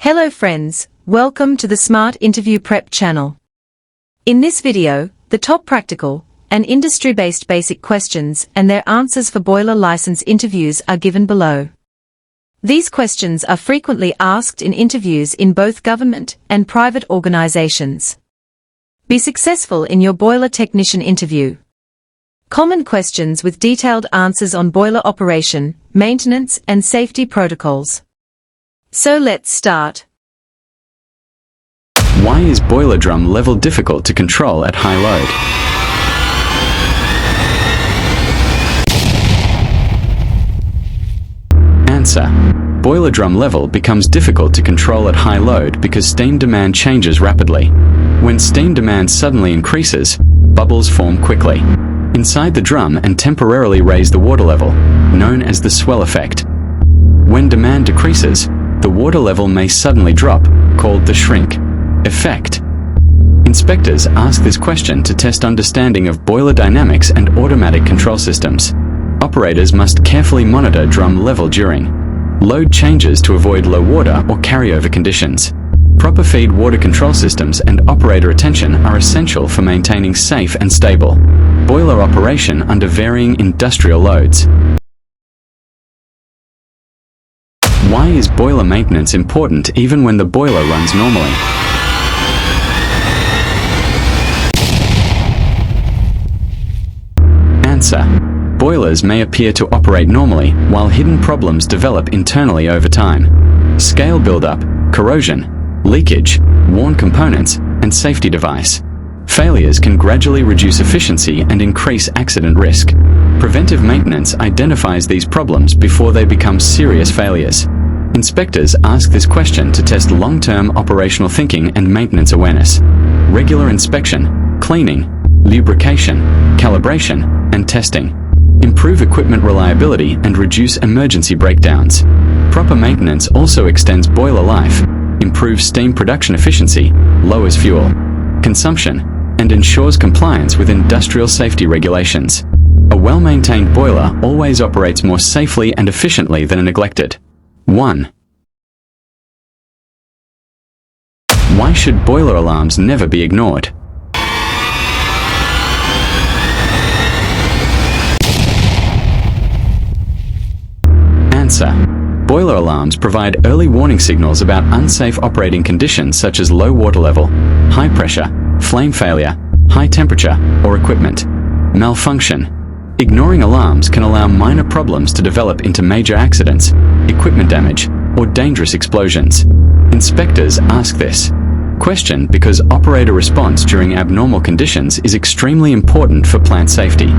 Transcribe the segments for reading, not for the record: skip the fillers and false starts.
Hello friends, welcome to the Smart Interview Prep channel. In this video, the top practical and industry-based basic questions and their answers for boiler license interviews are given below. These questions are frequently asked in interviews in both government and private organizations. Be successful in your boiler technician interview. Common questions with detailed answers on boiler operation, maintenance and safety protocols. So let's start. Why is boiler drum level difficult to control at high load? Answer. Boiler drum level becomes difficult to control at high load because steam demand changes rapidly. When steam demand suddenly increases, bubbles form quickly inside the drum and temporarily raise the water level, known as the swell effect. When demand decreases, the water level may suddenly drop, called the shrink effect. Inspectors ask this question to test understanding of boiler dynamics and automatic control systems. Operators must carefully monitor drum level during load changes to avoid low water or carryover conditions. Proper feed water control systems and operator attention are essential for maintaining safe and stable boiler operation under varying industrial loads. Why is boiler maintenance important even when the boiler runs normally? Answer. Boilers may appear to operate normally while hidden problems develop internally over time. Scale buildup, corrosion, leakage, worn components, and safety device failures can gradually reduce efficiency and increase accident risk. Preventive maintenance identifies these problems before they become serious failures. Inspectors ask this question to test long-term operational thinking and maintenance awareness. Regular inspection, cleaning, lubrication, calibration, and testing improve equipment reliability and reduce emergency breakdowns. Proper maintenance also extends boiler life, improves steam production efficiency, lowers fuel consumption, and ensures compliance with industrial safety regulations. A well-maintained boiler always operates more safely and efficiently than a neglected 1. Why should boiler alarms never be ignored? Answer. Boiler alarms provide early warning signals about unsafe operating conditions such as low water level, high pressure, flame failure, high temperature, or equipment malfunction. Ignoring alarms can allow minor problems to develop into major accidents, equipment damage, or dangerous explosions. Inspectors ask this question because operator response during abnormal conditions is extremely important for plant safety.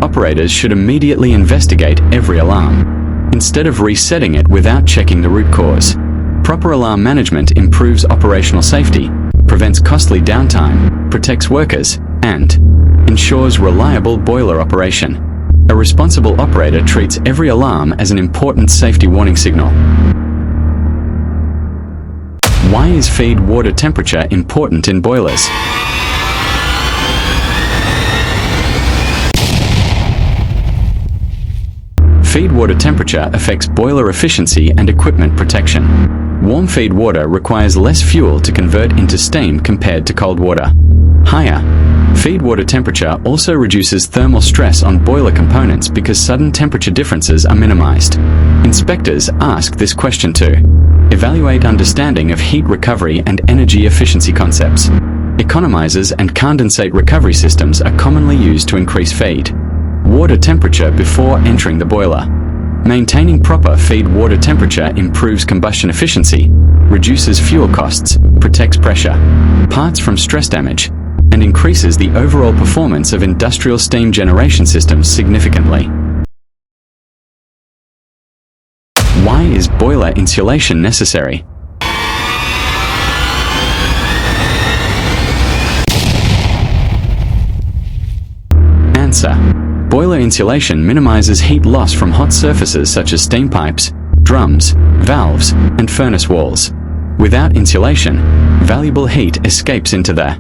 Operators should immediately investigate every alarm, instead of resetting it without checking the root cause. Proper alarm management improves operational safety, prevents costly downtime, protects workers, and ensures reliable boiler operation. A responsible operator treats every alarm as an important safety warning signal. Why is feed water temperature important in boilers? Feed water temperature affects boiler efficiency and equipment protection. Warm feed water requires less fuel to convert into steam compared to cold water. Higher feed water temperature also reduces thermal stress on boiler components because sudden temperature differences are minimized. Inspectors ask this question to evaluate understanding of heat recovery and energy efficiency concepts. Economizers and condensate recovery systems are commonly used to increase feed water temperature before entering the boiler. Maintaining proper feed water temperature improves combustion efficiency, reduces fuel costs, protects pressure, parts from stress damage, and increases the overall performance of industrial steam generation systems significantly. Why is boiler insulation necessary? Answer. Boiler insulation minimizes heat loss from hot surfaces such as steam pipes, drums, valves, and furnace walls. Without insulation, valuable heat escapes into the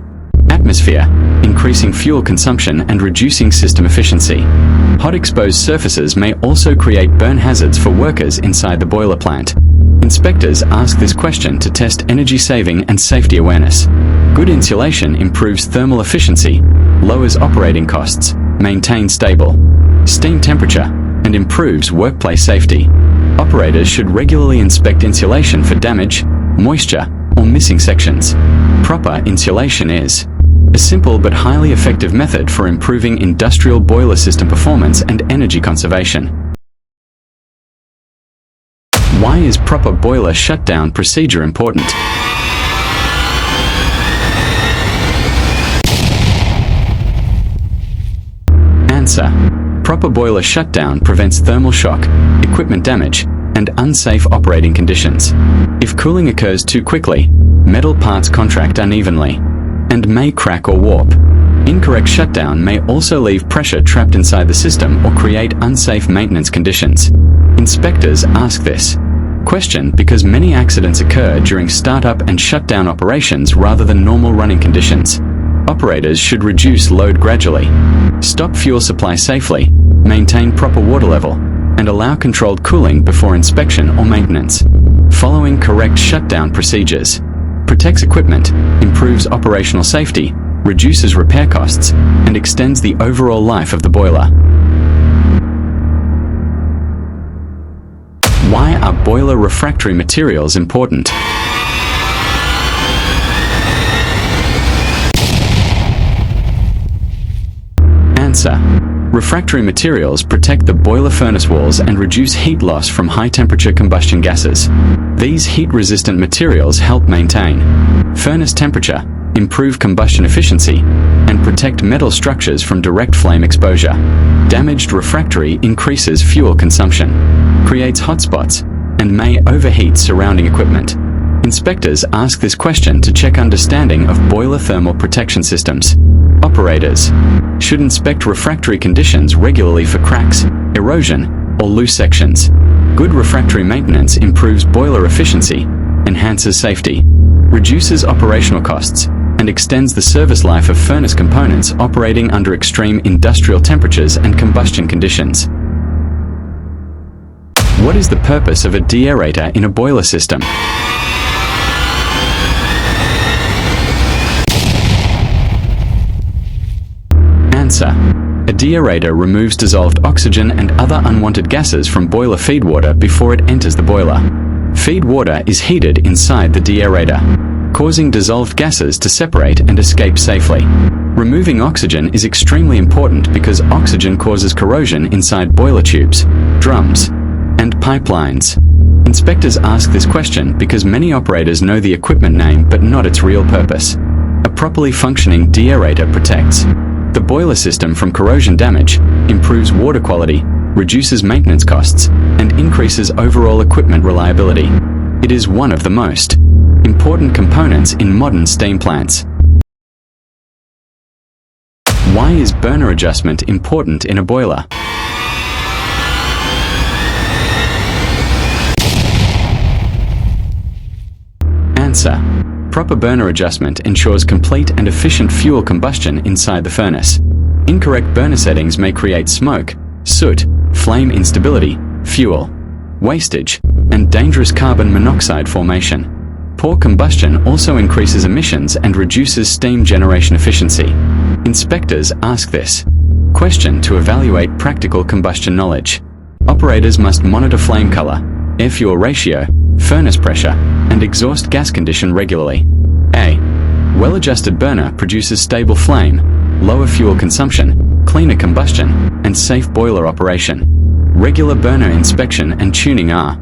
atmosphere, increasing fuel consumption and reducing system efficiency. Hot exposed surfaces may also create burn hazards for workers inside the boiler plant. Inspectors ask this question to test energy saving and safety awareness. Good insulation improves thermal efficiency, lowers operating costs, maintains stable steam temperature, and improves workplace safety. Operators should regularly inspect insulation for damage, moisture, or missing sections. Proper insulation is a simple but highly effective method for improving industrial boiler system performance and energy conservation. Why is proper boiler shutdown procedure important? Answer: proper boiler shutdown prevents thermal shock, equipment damage, and unsafe operating conditions. If cooling occurs too quickly, metal parts contract unevenly and may crack or warp. Incorrect shutdown may also leave pressure trapped inside the system or create unsafe maintenance conditions. Inspectors ask this question because many accidents occur during startup and shutdown operations rather than normal running conditions. Operators should reduce load gradually, stop fuel supply safely, maintain proper water level, and allow controlled cooling before inspection or maintenance. Following correct shutdown procedures protects equipment, improves operational safety, reduces repair costs, and extends the overall life of the boiler. Why are boiler refractory materials important? Answer: refractory materials protect the boiler furnace walls and reduce heat loss from high-temperature combustion gases. These heat-resistant materials help maintain furnace temperature, improve combustion efficiency, and protect metal structures from direct flame exposure. Damaged refractory increases fuel consumption, creates hotspots, and may overheat surrounding equipment. Inspectors ask this question to check understanding of boiler thermal protection systems. Operators should inspect refractory conditions regularly for cracks, erosion, or loose sections. Good refractory maintenance improves boiler efficiency, enhances safety, reduces operational costs, and extends the service life of furnace components operating under extreme industrial temperatures and combustion conditions. What is the purpose of a deaerator in a boiler system? Answer: a deaerator removes dissolved oxygen and other unwanted gases from boiler feed water before it enters the boiler. Feed water is heated inside the deaerator, causing dissolved gases to separate and escape safely. Removing oxygen is extremely important because oxygen causes corrosion inside boiler tubes, drums, and pipelines. Inspectors ask this question because many operators know the equipment name but not its real purpose. A properly functioning deaerator protects the boiler system from corrosion damage, improves water quality, reduces maintenance costs, and increases overall equipment reliability. It is one of the most important components in modern steam plants. Why is burner adjustment important in a boiler? Answer: proper burner adjustment ensures complete and efficient fuel combustion inside the furnace. Incorrect burner settings may create smoke, soot, flame instability, fuel wastage, and dangerous carbon monoxide formation. Poor combustion also increases emissions and reduces steam generation efficiency. Inspectors ask this question to evaluate practical combustion knowledge. Operators must monitor flame color, air-fuel ratio, furnace pressure, and exhaust gas condition regularly. A well-adjusted burner produces stable flame, lower fuel consumption, cleaner combustion, and safe boiler operation. Regular burner inspection and tuning are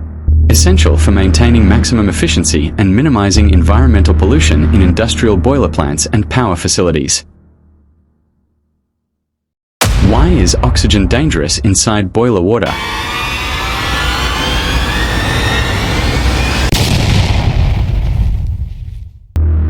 essential for maintaining maximum efficiency and minimizing environmental pollution in industrial boiler plants and power facilities. Why is oxygen dangerous inside boiler water?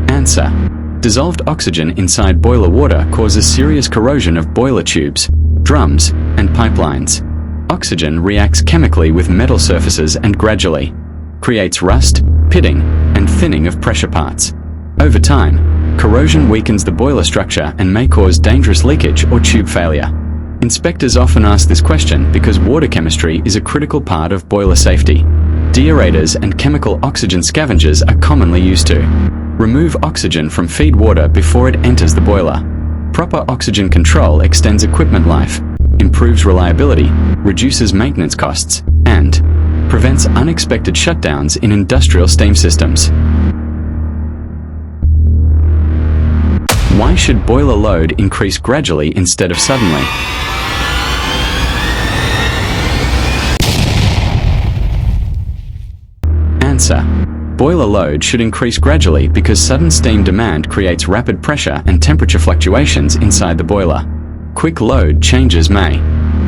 Answer: dissolved oxygen inside boiler water causes serious corrosion of boiler tubes, drums, and pipelines. Oxygen reacts chemically with metal surfaces and gradually creates rust, pitting, and thinning of pressure parts. Over time, corrosion weakens the boiler structure and may cause dangerous leakage or tube failure. Inspectors often ask this question because water chemistry is a critical part of boiler safety. Deaerators and chemical oxygen scavengers are commonly used to remove oxygen from feed water before it enters the boiler. Proper oxygen control extends equipment life, improves reliability, reduces maintenance costs, and prevents unexpected shutdowns in industrial steam systems. Why should boiler load increase gradually instead of suddenly? Answer: boiler load should increase gradually because sudden steam demand creates rapid pressure and temperature fluctuations inside the boiler. Quick load changes may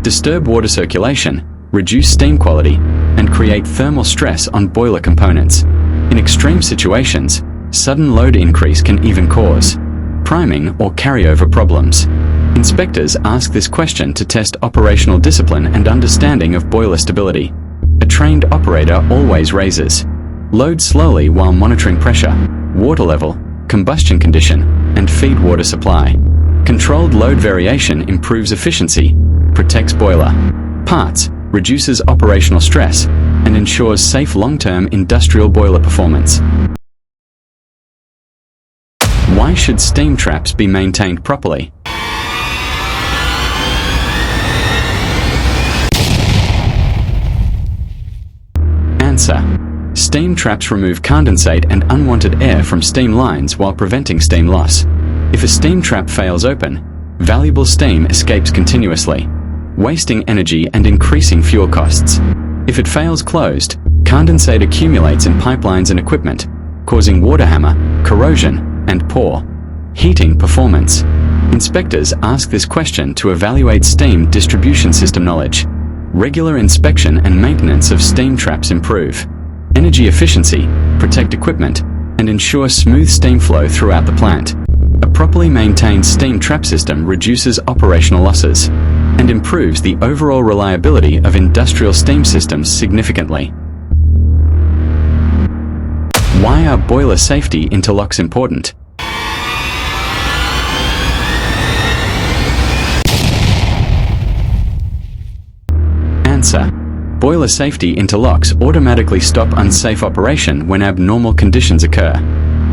disturb water circulation, reduce steam quality, and create thermal stress on boiler components. In extreme situations, sudden load increase can even cause priming or carryover problems. Inspectors ask this question to test operational discipline and understanding of boiler stability. A trained operator always raises load slowly while monitoring pressure, water level, combustion condition, and feed water supply. Controlled load variation improves efficiency, protects boiler parts, reduces operational stress, and ensures safe long-term industrial boiler performance. Why should steam traps be maintained properly? Answer: steam traps remove condensate and unwanted air from steam lines while preventing steam loss. If a steam trap fails open, valuable steam escapes continuously, wasting energy and increasing fuel costs. If it fails closed, condensate accumulates in pipelines and equipment, causing water hammer, corrosion, and poor heating performance. Inspectors ask this question to evaluate steam distribution system knowledge. Regular inspection and maintenance of steam traps improve energy efficiency, protect equipment, and ensure smooth steam flow throughout the plant. A properly maintained steam trap system reduces operational losses and improves the overall reliability of industrial steam systems significantly. Why are boiler safety interlocks important? Answer: boiler safety interlocks automatically stop unsafe operation when abnormal conditions occur.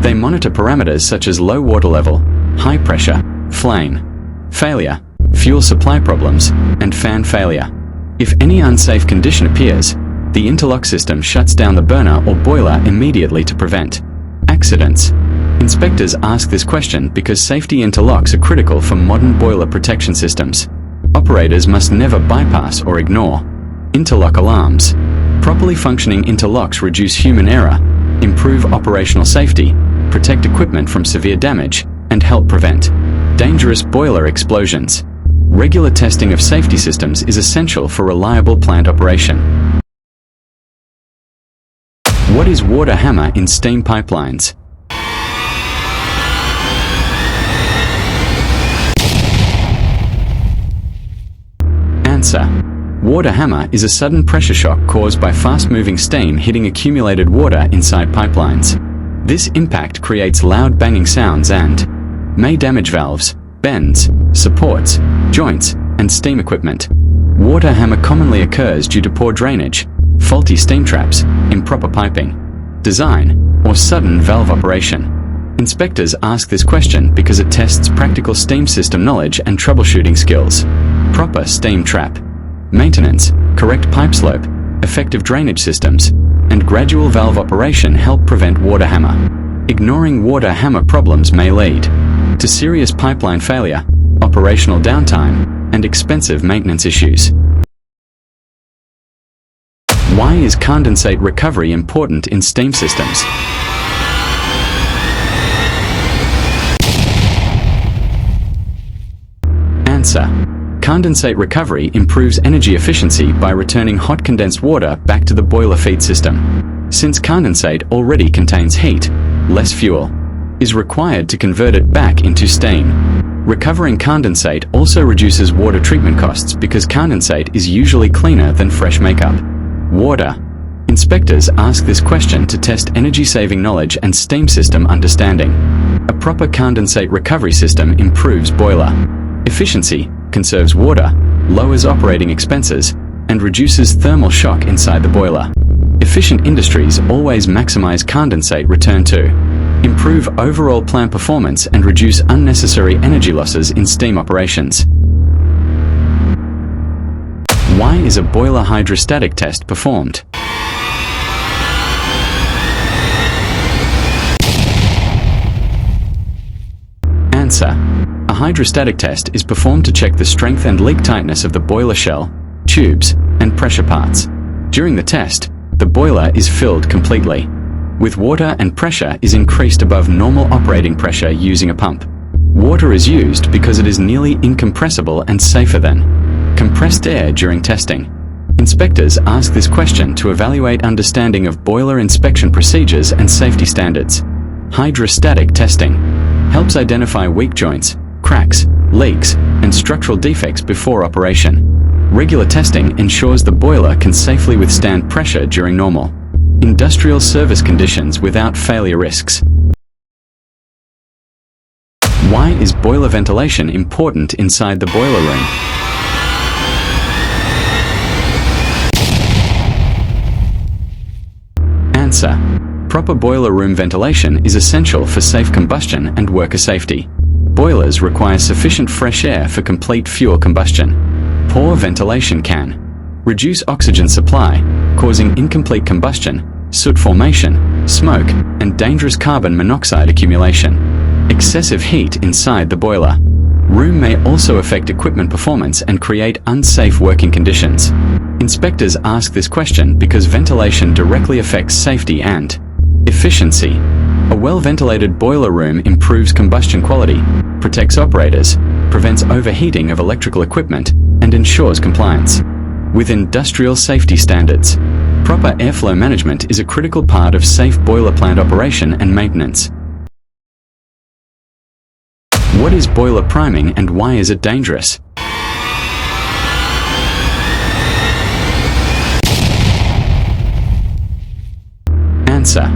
They monitor parameters such as low water level, high pressure, flame failure, fuel supply problems, and fan failure. If any unsafe condition appears, the interlock system shuts down the burner or boiler immediately to prevent accidents. Inspectors ask this question because safety interlocks are critical for modern boiler protection systems. Operators must never bypass or ignore interlock alarms. Properly functioning interlocks reduce human error, improve operational safety, protect equipment from severe damage, and help prevent dangerous boiler explosions. Regular testing of safety systems is essential for reliable plant operation. What is water hammer in steam pipelines? Answer: water hammer is a sudden pressure shock caused by fast-moving steam hitting accumulated water inside pipelines. This impact creates loud banging sounds and may damage valves, bends, supports, joints, and steam equipment. Water hammer commonly occurs due to poor drainage, faulty steam traps, improper piping, design, or sudden valve operation. Inspectors ask this question because it tests practical steam system knowledge and troubleshooting skills. Proper steam trap maintenance, correct pipe slope, effective drainage systems, and gradual valve operation help prevent water hammer. Ignoring water hammer problems may lead to serious pipeline failure, operational downtime, and expensive maintenance issues. Why is condensate recovery important in steam systems? Answer: condensate recovery improves energy efficiency by returning hot condensed water back to the boiler feed system. Since condensate already contains heat, less fuel is required to convert it back into steam. Recovering condensate also reduces water treatment costs because condensate is usually cleaner than fresh makeup. Water. Inspectors ask this question to test energy-saving knowledge and steam system understanding. A proper condensate recovery system improves boiler efficiency, conserves water, lowers operating expenses, and reduces thermal shock inside the boiler. Efficient industries always maximize condensate return to improve overall plant performance and reduce unnecessary energy losses in steam operations. Why is a boiler hydrostatic test performed? Answer. A hydrostatic test is performed to check the strength and leak tightness of the boiler shell, tubes, and pressure parts. During the test, the boiler is filled completely. With water and pressure is increased above normal operating pressure using a pump. Water is used because it is nearly incompressible and safer than compressed air during testing. Inspectors ask this question to evaluate understanding of boiler inspection procedures and safety standards. Hydrostatic testing helps identify weak joints, cracks, leaks, and structural defects before operation. Regular testing ensures the boiler can safely withstand pressure during normal industrial service conditions without failure risks. Why is boiler ventilation important inside the boiler room? Answer. Proper boiler room ventilation is essential for safe combustion and worker safety. Boilers require sufficient fresh air for complete fuel combustion. Poor ventilation can reduce oxygen supply, causing incomplete combustion, soot formation, smoke, and dangerous carbon monoxide accumulation. Excessive heat inside the boiler room may also affect equipment performance and create unsafe working conditions. Inspectors ask this question because ventilation directly affects safety and efficiency. A well-ventilated boiler room improves combustion quality, protects operators, prevents overheating of electrical equipment, and ensures compliance with industrial safety standards. Proper airflow management is a critical part of safe boiler plant operation and maintenance. What is boiler priming and why is it dangerous? Answer.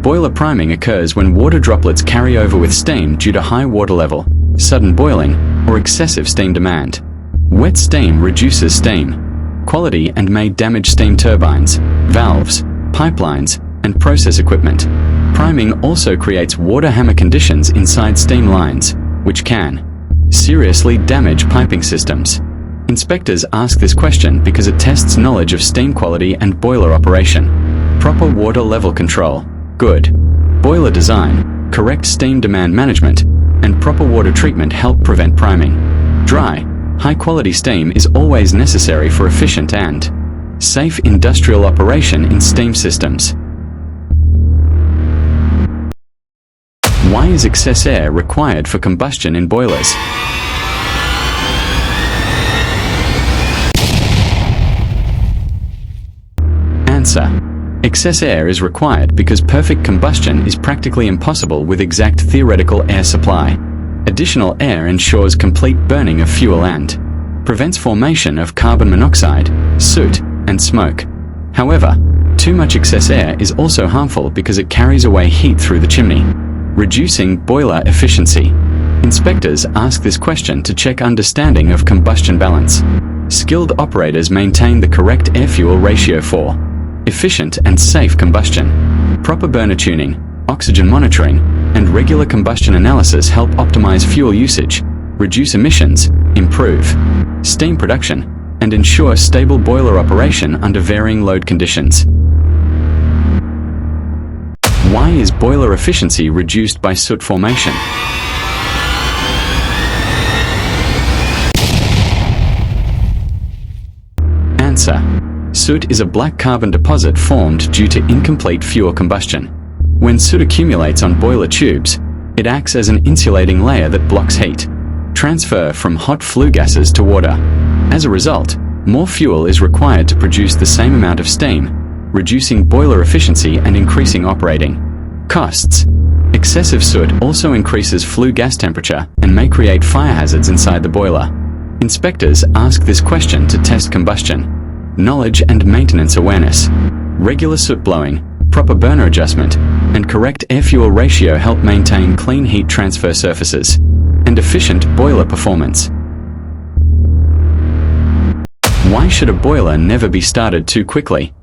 Boiler priming occurs when water droplets carry over with steam due to high water level, sudden boiling, or excessive steam demand. Wet steam reduces steam quality and may damage steam turbines, valves, pipelines, and process equipment. Priming also creates water hammer conditions inside steam lines, which can seriously damage piping systems. Inspectors ask this question because it tests knowledge of steam quality and boiler operation. Proper water level control, good boiler design, correct steam demand management, and proper water treatment help prevent priming. Dry, high-quality steam is always necessary for efficient and safe industrial operation in steam systems. Why is excess air required for combustion in boilers? Answer. Excess air is required because perfect combustion is practically impossible with exact theoretical air supply. Additional air ensures complete burning of fuel and prevents formation of carbon monoxide, soot, and smoke. However, too much excess air is also harmful because it carries away heat through the chimney, reducing boiler efficiency. Inspectors ask this question to check understanding of combustion balance. Skilled operators maintain the correct air-fuel ratio for efficient and safe combustion. Proper burner tuning, oxygen monitoring, and regular combustion analysis help optimize fuel usage, reduce emissions, improve steam production, and ensure stable boiler operation under varying load conditions. Why is boiler efficiency reduced by soot formation? Answer. Soot is a black carbon deposit formed due to incomplete fuel combustion. When soot accumulates on boiler tubes, it acts as an insulating layer that blocks heat transfer from hot flue gases to water. As a result, more fuel is required to produce the same amount of steam, reducing boiler efficiency and increasing operating costs. Excessive soot also increases flue gas temperature and may create fire hazards inside the boiler. Inspectors ask this question to test combustion knowledge and maintenance awareness. Regular soot blowing, proper burner adjustment, and correct air-fuel ratio help maintain clean heat transfer surfaces and efficient boiler performance. Why should a boiler never be started too quickly?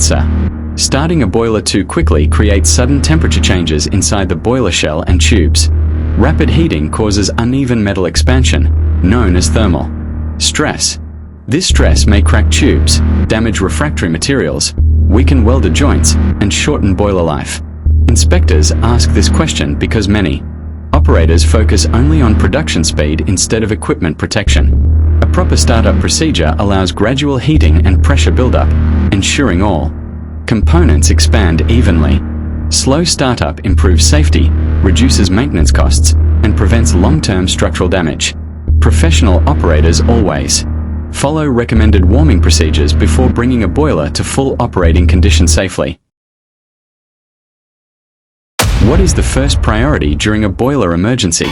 Answer: starting a boiler too quickly creates sudden temperature changes inside the boiler shell and tubes. Rapid heating causes uneven metal expansion, known as thermal stress. This stress may crack tubes, damage refractory materials, weaken welded joints, and shorten boiler life. Inspectors ask this question because many operators focus only on production speed instead of equipment protection. A proper startup procedure allows gradual heating and pressure buildup, ensuring all components expand evenly. Slow startup improves safety, reduces maintenance costs, and prevents long-term structural damage. Professional operators always follow recommended warming procedures before bringing a boiler to full operating condition safely. What is the first priority during a boiler emergency?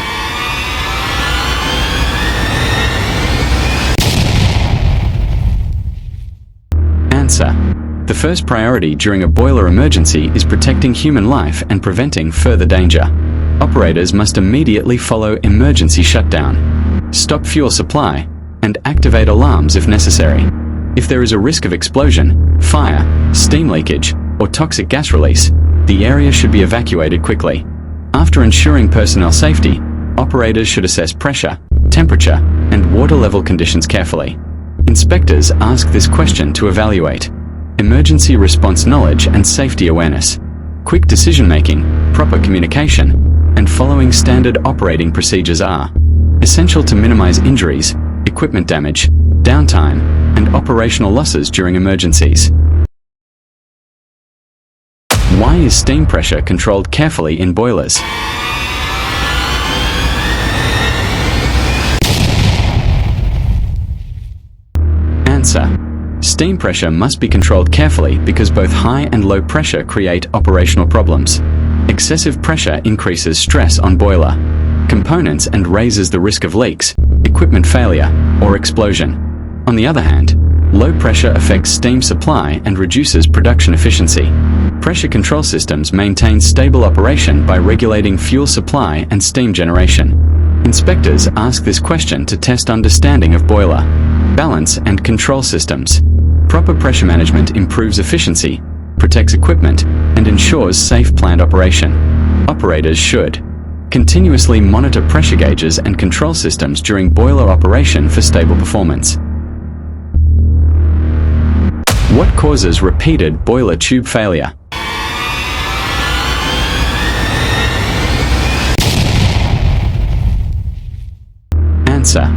Answer: the first priority during a boiler emergency is protecting human life and preventing further danger. Operators must immediately follow emergency shutdown, stop fuel supply, and activate alarms if necessary. If there is a risk of explosion, fire, steam leakage, or toxic gas release, the area should be evacuated quickly. After ensuring personnel safety, operators should assess pressure, temperature, and water level conditions carefully. Inspectors ask this question to evaluate emergency response knowledge and safety awareness, quick decision-making, proper communication, and following standard operating procedures are essential to minimize injuries, equipment damage, downtime, and operational losses during emergencies. Why is steam pressure controlled carefully in boilers? Answer: steam pressure must be controlled carefully because both high and low pressure create operational problems. Excessive pressure increases stress on boiler components and raises the risk of leaks, equipment failure, or explosion. On the other hand, low pressure affects steam supply and reduces production efficiency. Pressure control systems maintain stable operation by regulating fuel supply and steam generation. Inspectors ask this question to test understanding of boiler balance and control systems. Proper pressure management improves efficiency, protects equipment, and ensures safe plant operation. Operators should continuously monitor pressure gauges and control systems during boiler operation for stable performance. What causes repeated boiler tube failure? Answer: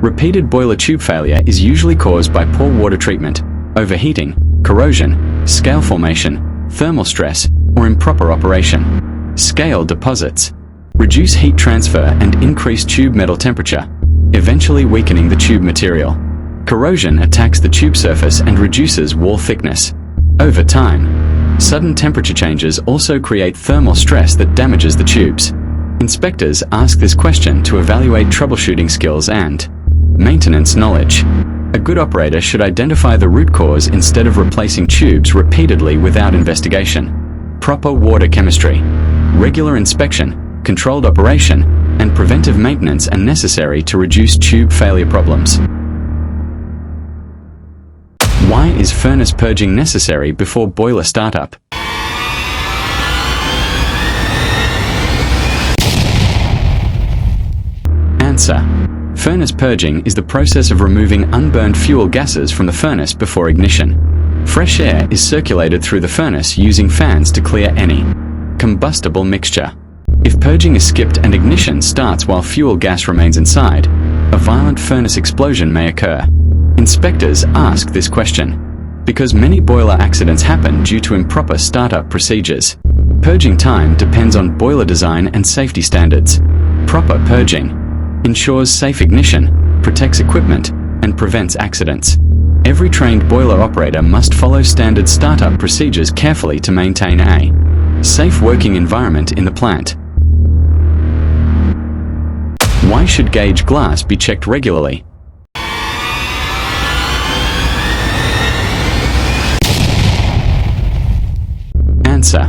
repeated boiler tube failure is usually caused by poor water treatment, overheating, corrosion, scale formation, thermal stress, or improper operation. Scale deposits reduce heat transfer and increase tube metal temperature, eventually weakening the tube material. Corrosion attacks the tube surface and reduces wall thickness. Over time, sudden temperature changes also create thermal stress that damages the tubes. Inspectors ask this question to evaluate troubleshooting skills and maintenance knowledge. A good operator should identify the root cause instead of replacing tubes repeatedly without investigation. Proper water chemistry, regular inspection, controlled operation, and preventive maintenance are necessary to reduce tube failure problems. Why is furnace purging necessary before boiler startup? Answer: furnace purging is the process of removing unburned fuel gases from the furnace before ignition. Fresh air is circulated through the furnace using fans to clear any combustible mixture. If purging is skipped and ignition starts while fuel gas remains inside, a violent furnace explosion may occur. Inspectors ask this question because many boiler accidents happen due to improper startup procedures. Purging time depends on boiler design and safety standards. Proper purging ensures safe ignition, protects equipment, and prevents accidents. Every trained boiler operator must follow standard startup procedures carefully to maintain a safe working environment in the plant. Why should gauge glass be checked regularly? Answer: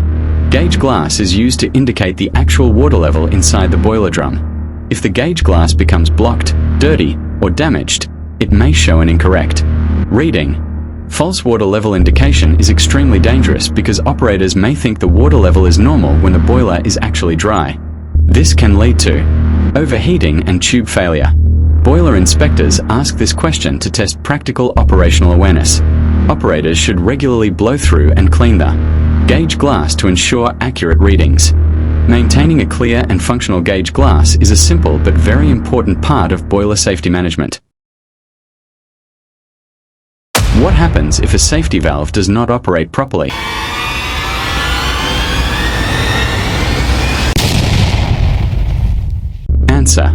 gauge glass is used to indicate the actual water level inside the boiler drum. If the gauge glass becomes blocked, dirty, or damaged, it may show an incorrect reading. False water level indication is extremely dangerous because operators may think the water level is normal when the boiler is actually dry. This can lead to overheating and tube failure. Boiler inspectors ask this question to test practical operational awareness. Operators should regularly blow through and clean the gauge glass to ensure accurate readings. Maintaining a clear and functional gauge glass is a simple but very important part of boiler safety management. What happens if a safety valve does not operate properly? Answer: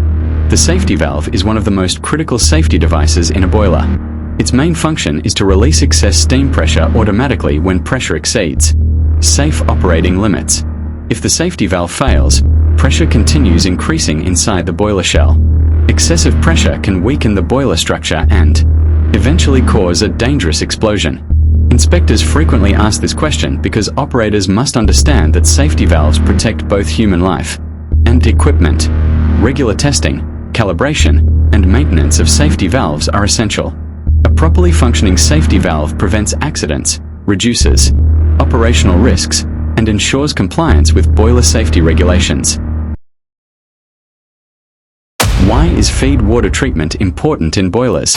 the safety valve is one of the most critical safety devices in a boiler. Its main function is to release excess steam pressure automatically when pressure exceeds safe operating limits. If the safety valve fails, pressure continues increasing inside the boiler shell. Excessive pressure can weaken the boiler structure and eventually cause a dangerous explosion. Inspectors frequently ask this question because operators must understand that safety valves protect both human life and equipment. Regular testing, calibration, and maintenance of safety valves are essential. A properly functioning safety valve prevents accidents, reduces operational risks, and ensures compliance with boiler safety regulations. Why is feed water treatment important in boilers?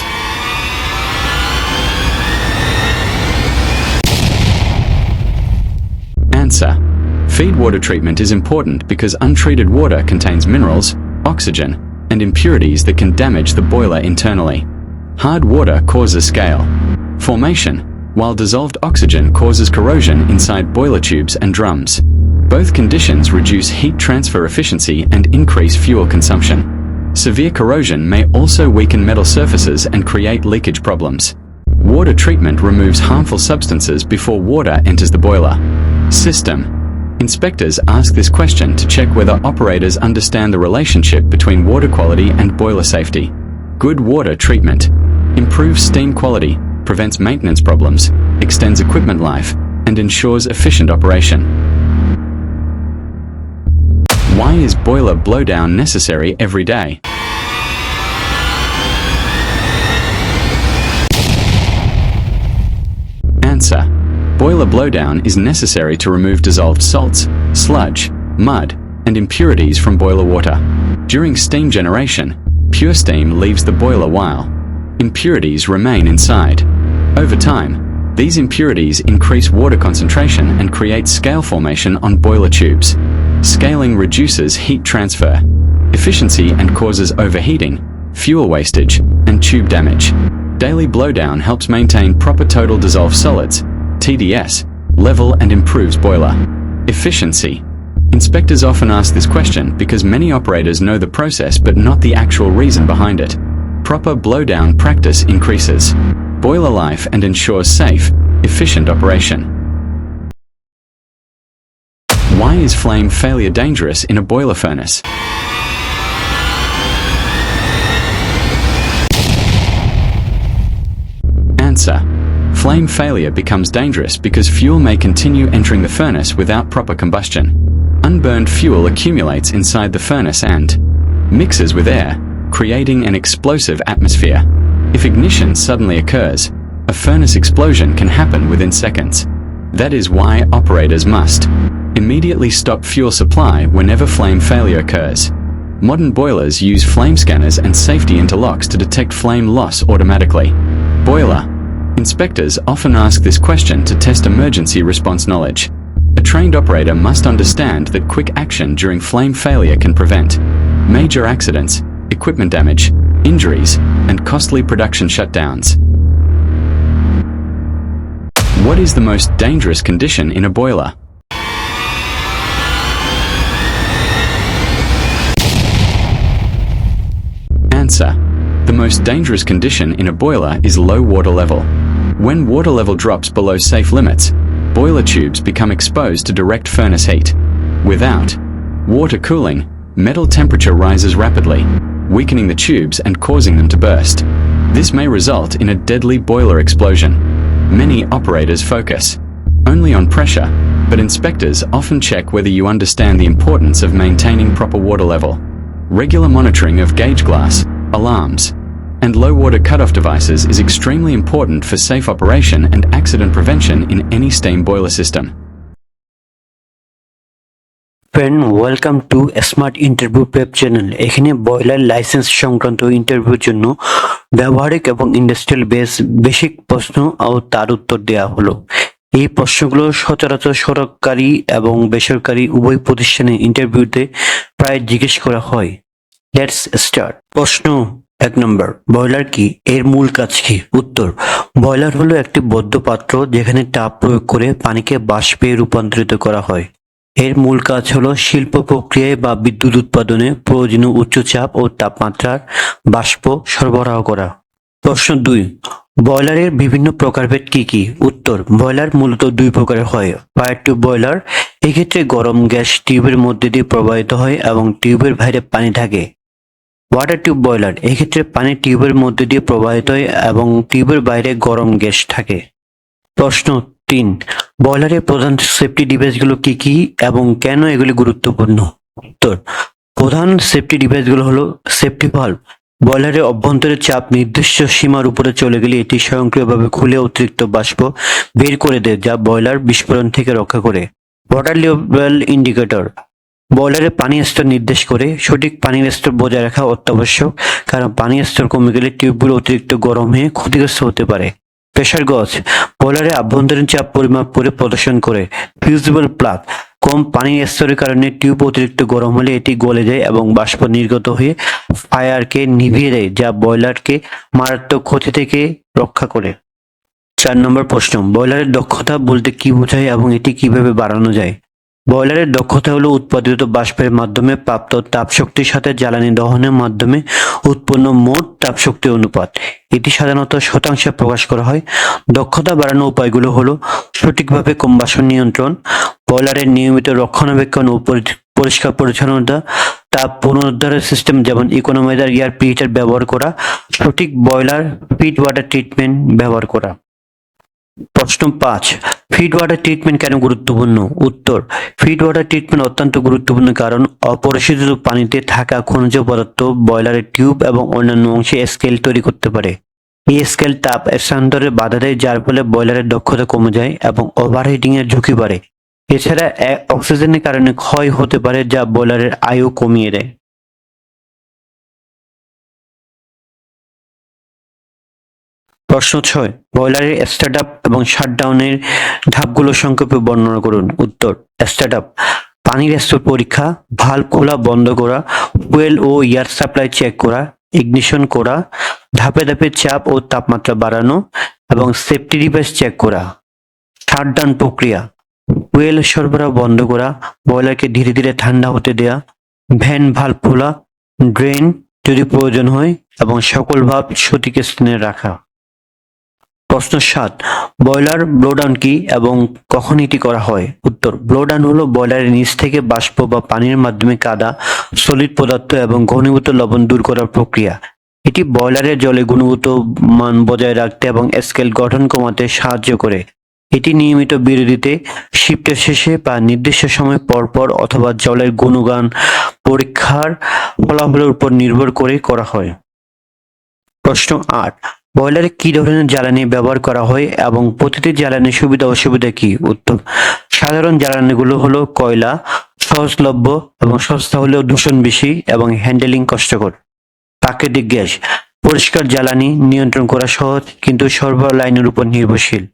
Answer: feed water treatment is important because untreated water contains minerals, oxygen, and impurities that can damage the boiler internally. Hard water causes scale formation, while dissolved oxygen causes corrosion inside boiler tubes and drums. Both conditions reduce heat transfer efficiency and increase fuel consumption. Severe corrosion may also weaken metal surfaces and create leakage problems. Water treatment removes harmful substances before water enters the boiler system. Inspectors ask this question to check whether operators understand the relationship between water quality and boiler safety. Good water treatment improves steam quality, prevents maintenance problems, extends equipment life, and ensures efficient operation. Why is boiler blowdown necessary every day? Answer: boiler blowdown is necessary to remove dissolved salts, sludge, mud, and impurities from boiler water. During steam generation, pure steam leaves the boiler while impurities remain inside. Over time, these impurities increase water concentration and create scale formation on boiler tubes. Scaling reduces heat transfer efficiency and causes overheating, fuel wastage, and tube damage. Daily blowdown helps maintain proper total dissolved solids (TDS) level and improves boiler efficiency. Inspectors often ask this question because many operators know the process but not the actual reason behind it. Proper blowdown practice increases boiler life and ensures safe, efficient operation. Why is flame failure dangerous in a boiler furnace? Answer: flame failure becomes dangerous because fuel may continue entering the furnace without proper combustion. Unburned fuel accumulates inside the furnace and mixes with air, creating an explosive atmosphere. If ignition suddenly occurs, a furnace explosion can happen within seconds. That is why operators must immediately stop fuel supply whenever flame failure occurs. Modern boilers use flame scanners and safety interlocks to detect flame loss automatically. Boiler inspectors often ask this question to test emergency response knowledge. A trained operator must understand that quick action during flame failure can prevent major accidents, equipment damage, injuries, and costly production shutdowns. What is the most dangerous condition in a boiler? Answer: the most dangerous condition in a boiler is low water level. When water level drops below safe limits, boiler tubes become exposed to direct furnace heat. Without water cooling, metal temperature rises rapidly, weakening the tubes and causing them to burst. This may result in a deadly boiler explosion. Many operators focus only on pressure, but inspectors often check whether you understand the importance of maintaining proper water level. Regular monitoring of gauge glass, alarms, and low water cutoff devices is extremely important for safe operation and accident prevention in any steam boiler system. Friend, welcome to smart interview prep channel. এখানে boiler licence সংক্রান্ত ইন্টারভিউর জন্য ব্যবহারিক এবং industrial basic প্রশ্ন ও তার উত্তর দেওয়া হলো। এই প্রশ্নগুলো সচরাচর সরকারি এবং বেসরকারি উভয় প্রতিষ্ঠানে ইন্টারভিউতে প্রায় জিজ্ঞেস করা হয়। Let's start. প্রশ্ন 1 নম্বর, বয়লার কি? এর মূল কাজ কি? উত্তর, বয়লার হলো একটি বদ্ধ পাত্র যেখানে তাপ প্রয়োগ করে পানিকে বাষ্পে রূপান্তরিত করা হয়। এর মূল কাজ হলো শিল্প প্রক্রিয়ায় বা বিদ্যুৎ উৎপাদনে প্রয়োজনীয় উচ্চ চাপ ও তাপমাত্রার বাষ্প সরবরাহ করা। প্রশ্ন 2, বয়লারের বিভিন্ন প্রকারভেদ কি কি? উত্তর, বয়লার মূলত 2 প্রকারের হয়। ফায়ার টিউব বয়লার, এক্ষেত্রে গরম গ্যাস টিউবের মধ্যে দিয়ে প্রবাহিত হয় এবং টিউবের বাইরে পানি থাকে। ওয়াটার টিউব বয়লার, এক্ষেত্রে পানি টিউবের মধ্যে দিয়ে প্রবাহিত হয় এবং টিউবের বাইরে গরম গ্যাস থাকে। প্রশ্ন 3, বয়লারের প্রধান সেফটি ডিভাইসগুলো কি কি এবং কেন এগুলি গুরুত্বপূর্ণ? উত্তর, প্রধান সেফটি ডিভাইসগুলো হলো সেফটি ভালভ। বয়লারের অভ্যন্তরের চাপ নির্দিষ্ট সীমার উপরে চলে গেলে এটি স্বয়ংক্রিয়ভাবে খুলে অতিরিক্ত বাষ্প বের করে দেয়, যা বয়লার বিস্ফোরণ থেকে রক্ষা করে। ওয়াটার লেভেল ইন্ডিকেটর, বয়লারের পানির স্তর নির্দেশ করে। সঠিক পানির স্তর বজায় রাখা অত্যাবশ্যক, কারণ পানির স্তর কমে গেলে টিউবগুলো অতিরিক্ত গরম হয়ে ক্ষতিগ্রস্ত হতে পারে। প্রেসার গজ, বয়লারের আভ্যন্তরীণ চাপ পরিমাপ করে প্রদর্শন করে। ফিউজিবল প্লাগ, কম পানির স্তরের কারণে টিউব অতিরিক্ত গরম হলে এটি গলে যায় এবং বাষ্প নির্গত হয়ে ফায়ারকে নিভিয়ে দেয়, যা বয়লারকে মারাত্মক ক্ষতি থেকে রক্ষা করে। 4 নম্বর প্রশ্ন, বয়লারের দক্ষতা বলতে কি বোঝায় এবং এটি কিভাবে বাড়ানো যায়? বয়লারের দক্ষতা হলো উৎপাদিত বাষ্পের মাধ্যমে প্রাপ্ত তাপশক্তির সাথে জ্বালানি দহনের মাধ্যমে উৎপন্ন মোট তাপশক্তি অনুপাত। এটি সাধারণত শতাংশে প্রকাশ করা হয়। দক্ষতা বাড়ানোর উপায়গুলো হলো সঠিকভাবে কম্বাসন নিয়ন্ত্রণ, বয়লারের নিয়মিত রক্ষণাবেক্ষণ ও পরিষ্কার পরিচ্ছন্নতা, তাপ পুনরুদ্ধারের সিস্টেম যেমন ইকোনোমাইজার, এয়ার প্রিহিটার ব্যবহার করা, সঠিক বয়লার ফিড ওয়াটার ট্রিটমেন্ট ব্যবহার করা। প্রশ্ন 5, ফিড ওয়াটার ট্রিটমেন্ট কেন গুরুত্বপূর্ণ? উত্তর, ফিড ওয়াটার ট্রিটমেন্ট অত্যন্ত গুরুত্বপূর্ণ কারণ অপরিশোধিত পানিতে থাকা খনিজ পদার্থ বয়লারের টিউব এবং অন্যান্য অংশে স্কেল তৈরি করতে পারে। এই স্কেল তাপ স্থানান্তরে বাধা দেয়, যার ফলে বয়লারের দক্ষতা কমে যায় এবং ওভারহিটিং এর ঝুঁকি বাড়ে। এছাড়া অক্সিজেনের কারণে ক্ষয় হতে পারে, যা বয়লারের আয়ু কমিয়ে দেয়। প্রশ্ন 6, বয়লারের স্টার্টআপ এবং শাটডাউনের ধাপগুলো সংক্ষেপে বর্ণনা করুন। উত্তর, স্টার্টআপ, পানির স্তর পরীক্ষা, ভালভ খোলা বন্ধ করা, ফুয়েল ও এয়ার সাপ্লাই চেক করা, ইগনিশন করা, ধাপে ধাপে চাপ ও তাপমাত্রা বাড়ানো এবং সেফটি ডিভাইস চেক করা। শাটডাউন প্রক্রিয়া, ফুয়েল সরবরাহ বন্ধ করা, বয়লারকে ধীরে ধীরে ঠান্ডা হতে দেয়া, ভ্যান ভালভ খোলা, ড্রেন যদি প্রয়োজন হয় এবং সকল ভালভ সঠিক স্থানে রাখা। প্রশ্ন 7, বয়লার ব্লোডাউন কি এবং কখন এটি করা হয়? উত্তর, ব্লোডাউন হলো বয়লারের নিচ থেকে বাষ্প বা পানির মাধ্যমে কাদা, সলিড পদার্থ এবং ঘনীভূত লবণ দূর করার প্রক্রিয়া। এটি বয়লারের জলে গুণগত মান বজায় রাখতে এবং স্কেল গঠন কমাতে সাহায্য করে। এটি নিয়মিত বিরতিতে, শিফটের শেষে বা নির্দিষ্ট সময় পর পর অথবা জলের গুণগান পরীক্ষার ফলাফলের উপর নির্ভর করে করা হয়। প্রশ্ন 8, বয়লারে কি ধরনের জ্বালানি ব্যবহার করা হয় এবং প্রতিটি জ্বালানির সুবিধা অসুবিধা কি? উত্তর, সাধারণ জ্বালানিগুলো হলো কয়লা, সহজলভ্য এবং সস্তা হলেও দূষণ বেশি এবং হ্যান্ডেলিং কষ্টকর। প্রাকৃতিক গ্যাস, পরিষ্কার জ্বালানি নিয়ন্ত্রণ করা সহজ কিন্তু সরবরাহ লাইনের উপর নির্ভরশীল।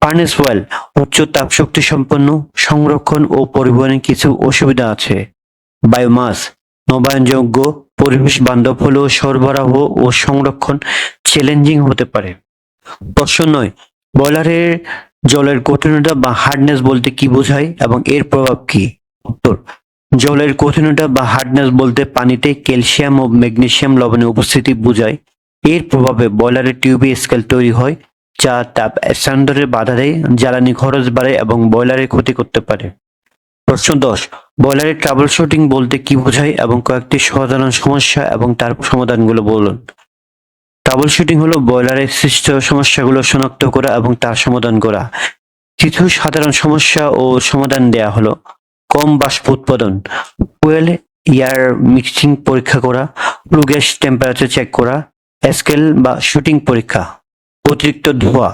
ফার্নেস ওয়েল, উচ্চ তাপশক্তি সম্পন্ন, সংরক্ষণ ও পরিবহনের কিছু অসুবিধা আছে। বায়োমাস, নবায়নযোগ্য, পরিবেশ বান্ধব হলেও সরবরাহ ও সংরক্ষণ চ্যালেঞ্জিং হতে পারে। প্রশ্ন 9, বয়লারের জলের কঠিনতা বা হার্ডনেস বলতে কি বোঝায় এবং এর প্রভাব কি? উত্তর, জলের কঠিনতা বা হার্ডনেস বলতে পানিতে ক্যালসিয়াম ও ম্যাগনেসিয়াম লবণের উপস্থিতি বোঝায়। এর প্রভাবে বয়লারের টিউবে স্কেল তৈরি হয়, যা তাপ স্থানান্তরে বাধা দেয়, জ্বালানি খরচ বাড়ে এবং বয়লারের ক্ষতি করতে পারে। প্রশ্ন 10, বয়লারের ট্রাবল শুটিং বলতে কি বোঝায় এবং কয়েকটি সাধারণ সমস্যা এবং তার সমাধানগুলো বলুন। ট্রাবল শুটিং হলো বয়লারের সৃষ্ট সমস্যাগুলো শনাক্ত করা এবং তার সমাধান করা। কিছু সাধারণ সমস্যা ও সমাধান দেয়া হলো: কম বাষ্প উৎপাদন, ফুয়েল এয়ার মিক্সিং পরীক্ষা করা, ফ্লু গ্যাস টেম্পারেচার চেক করা, স্কেল বা শুটিং পরীক্ষা, অতিরিক্ত ধোঁয়া,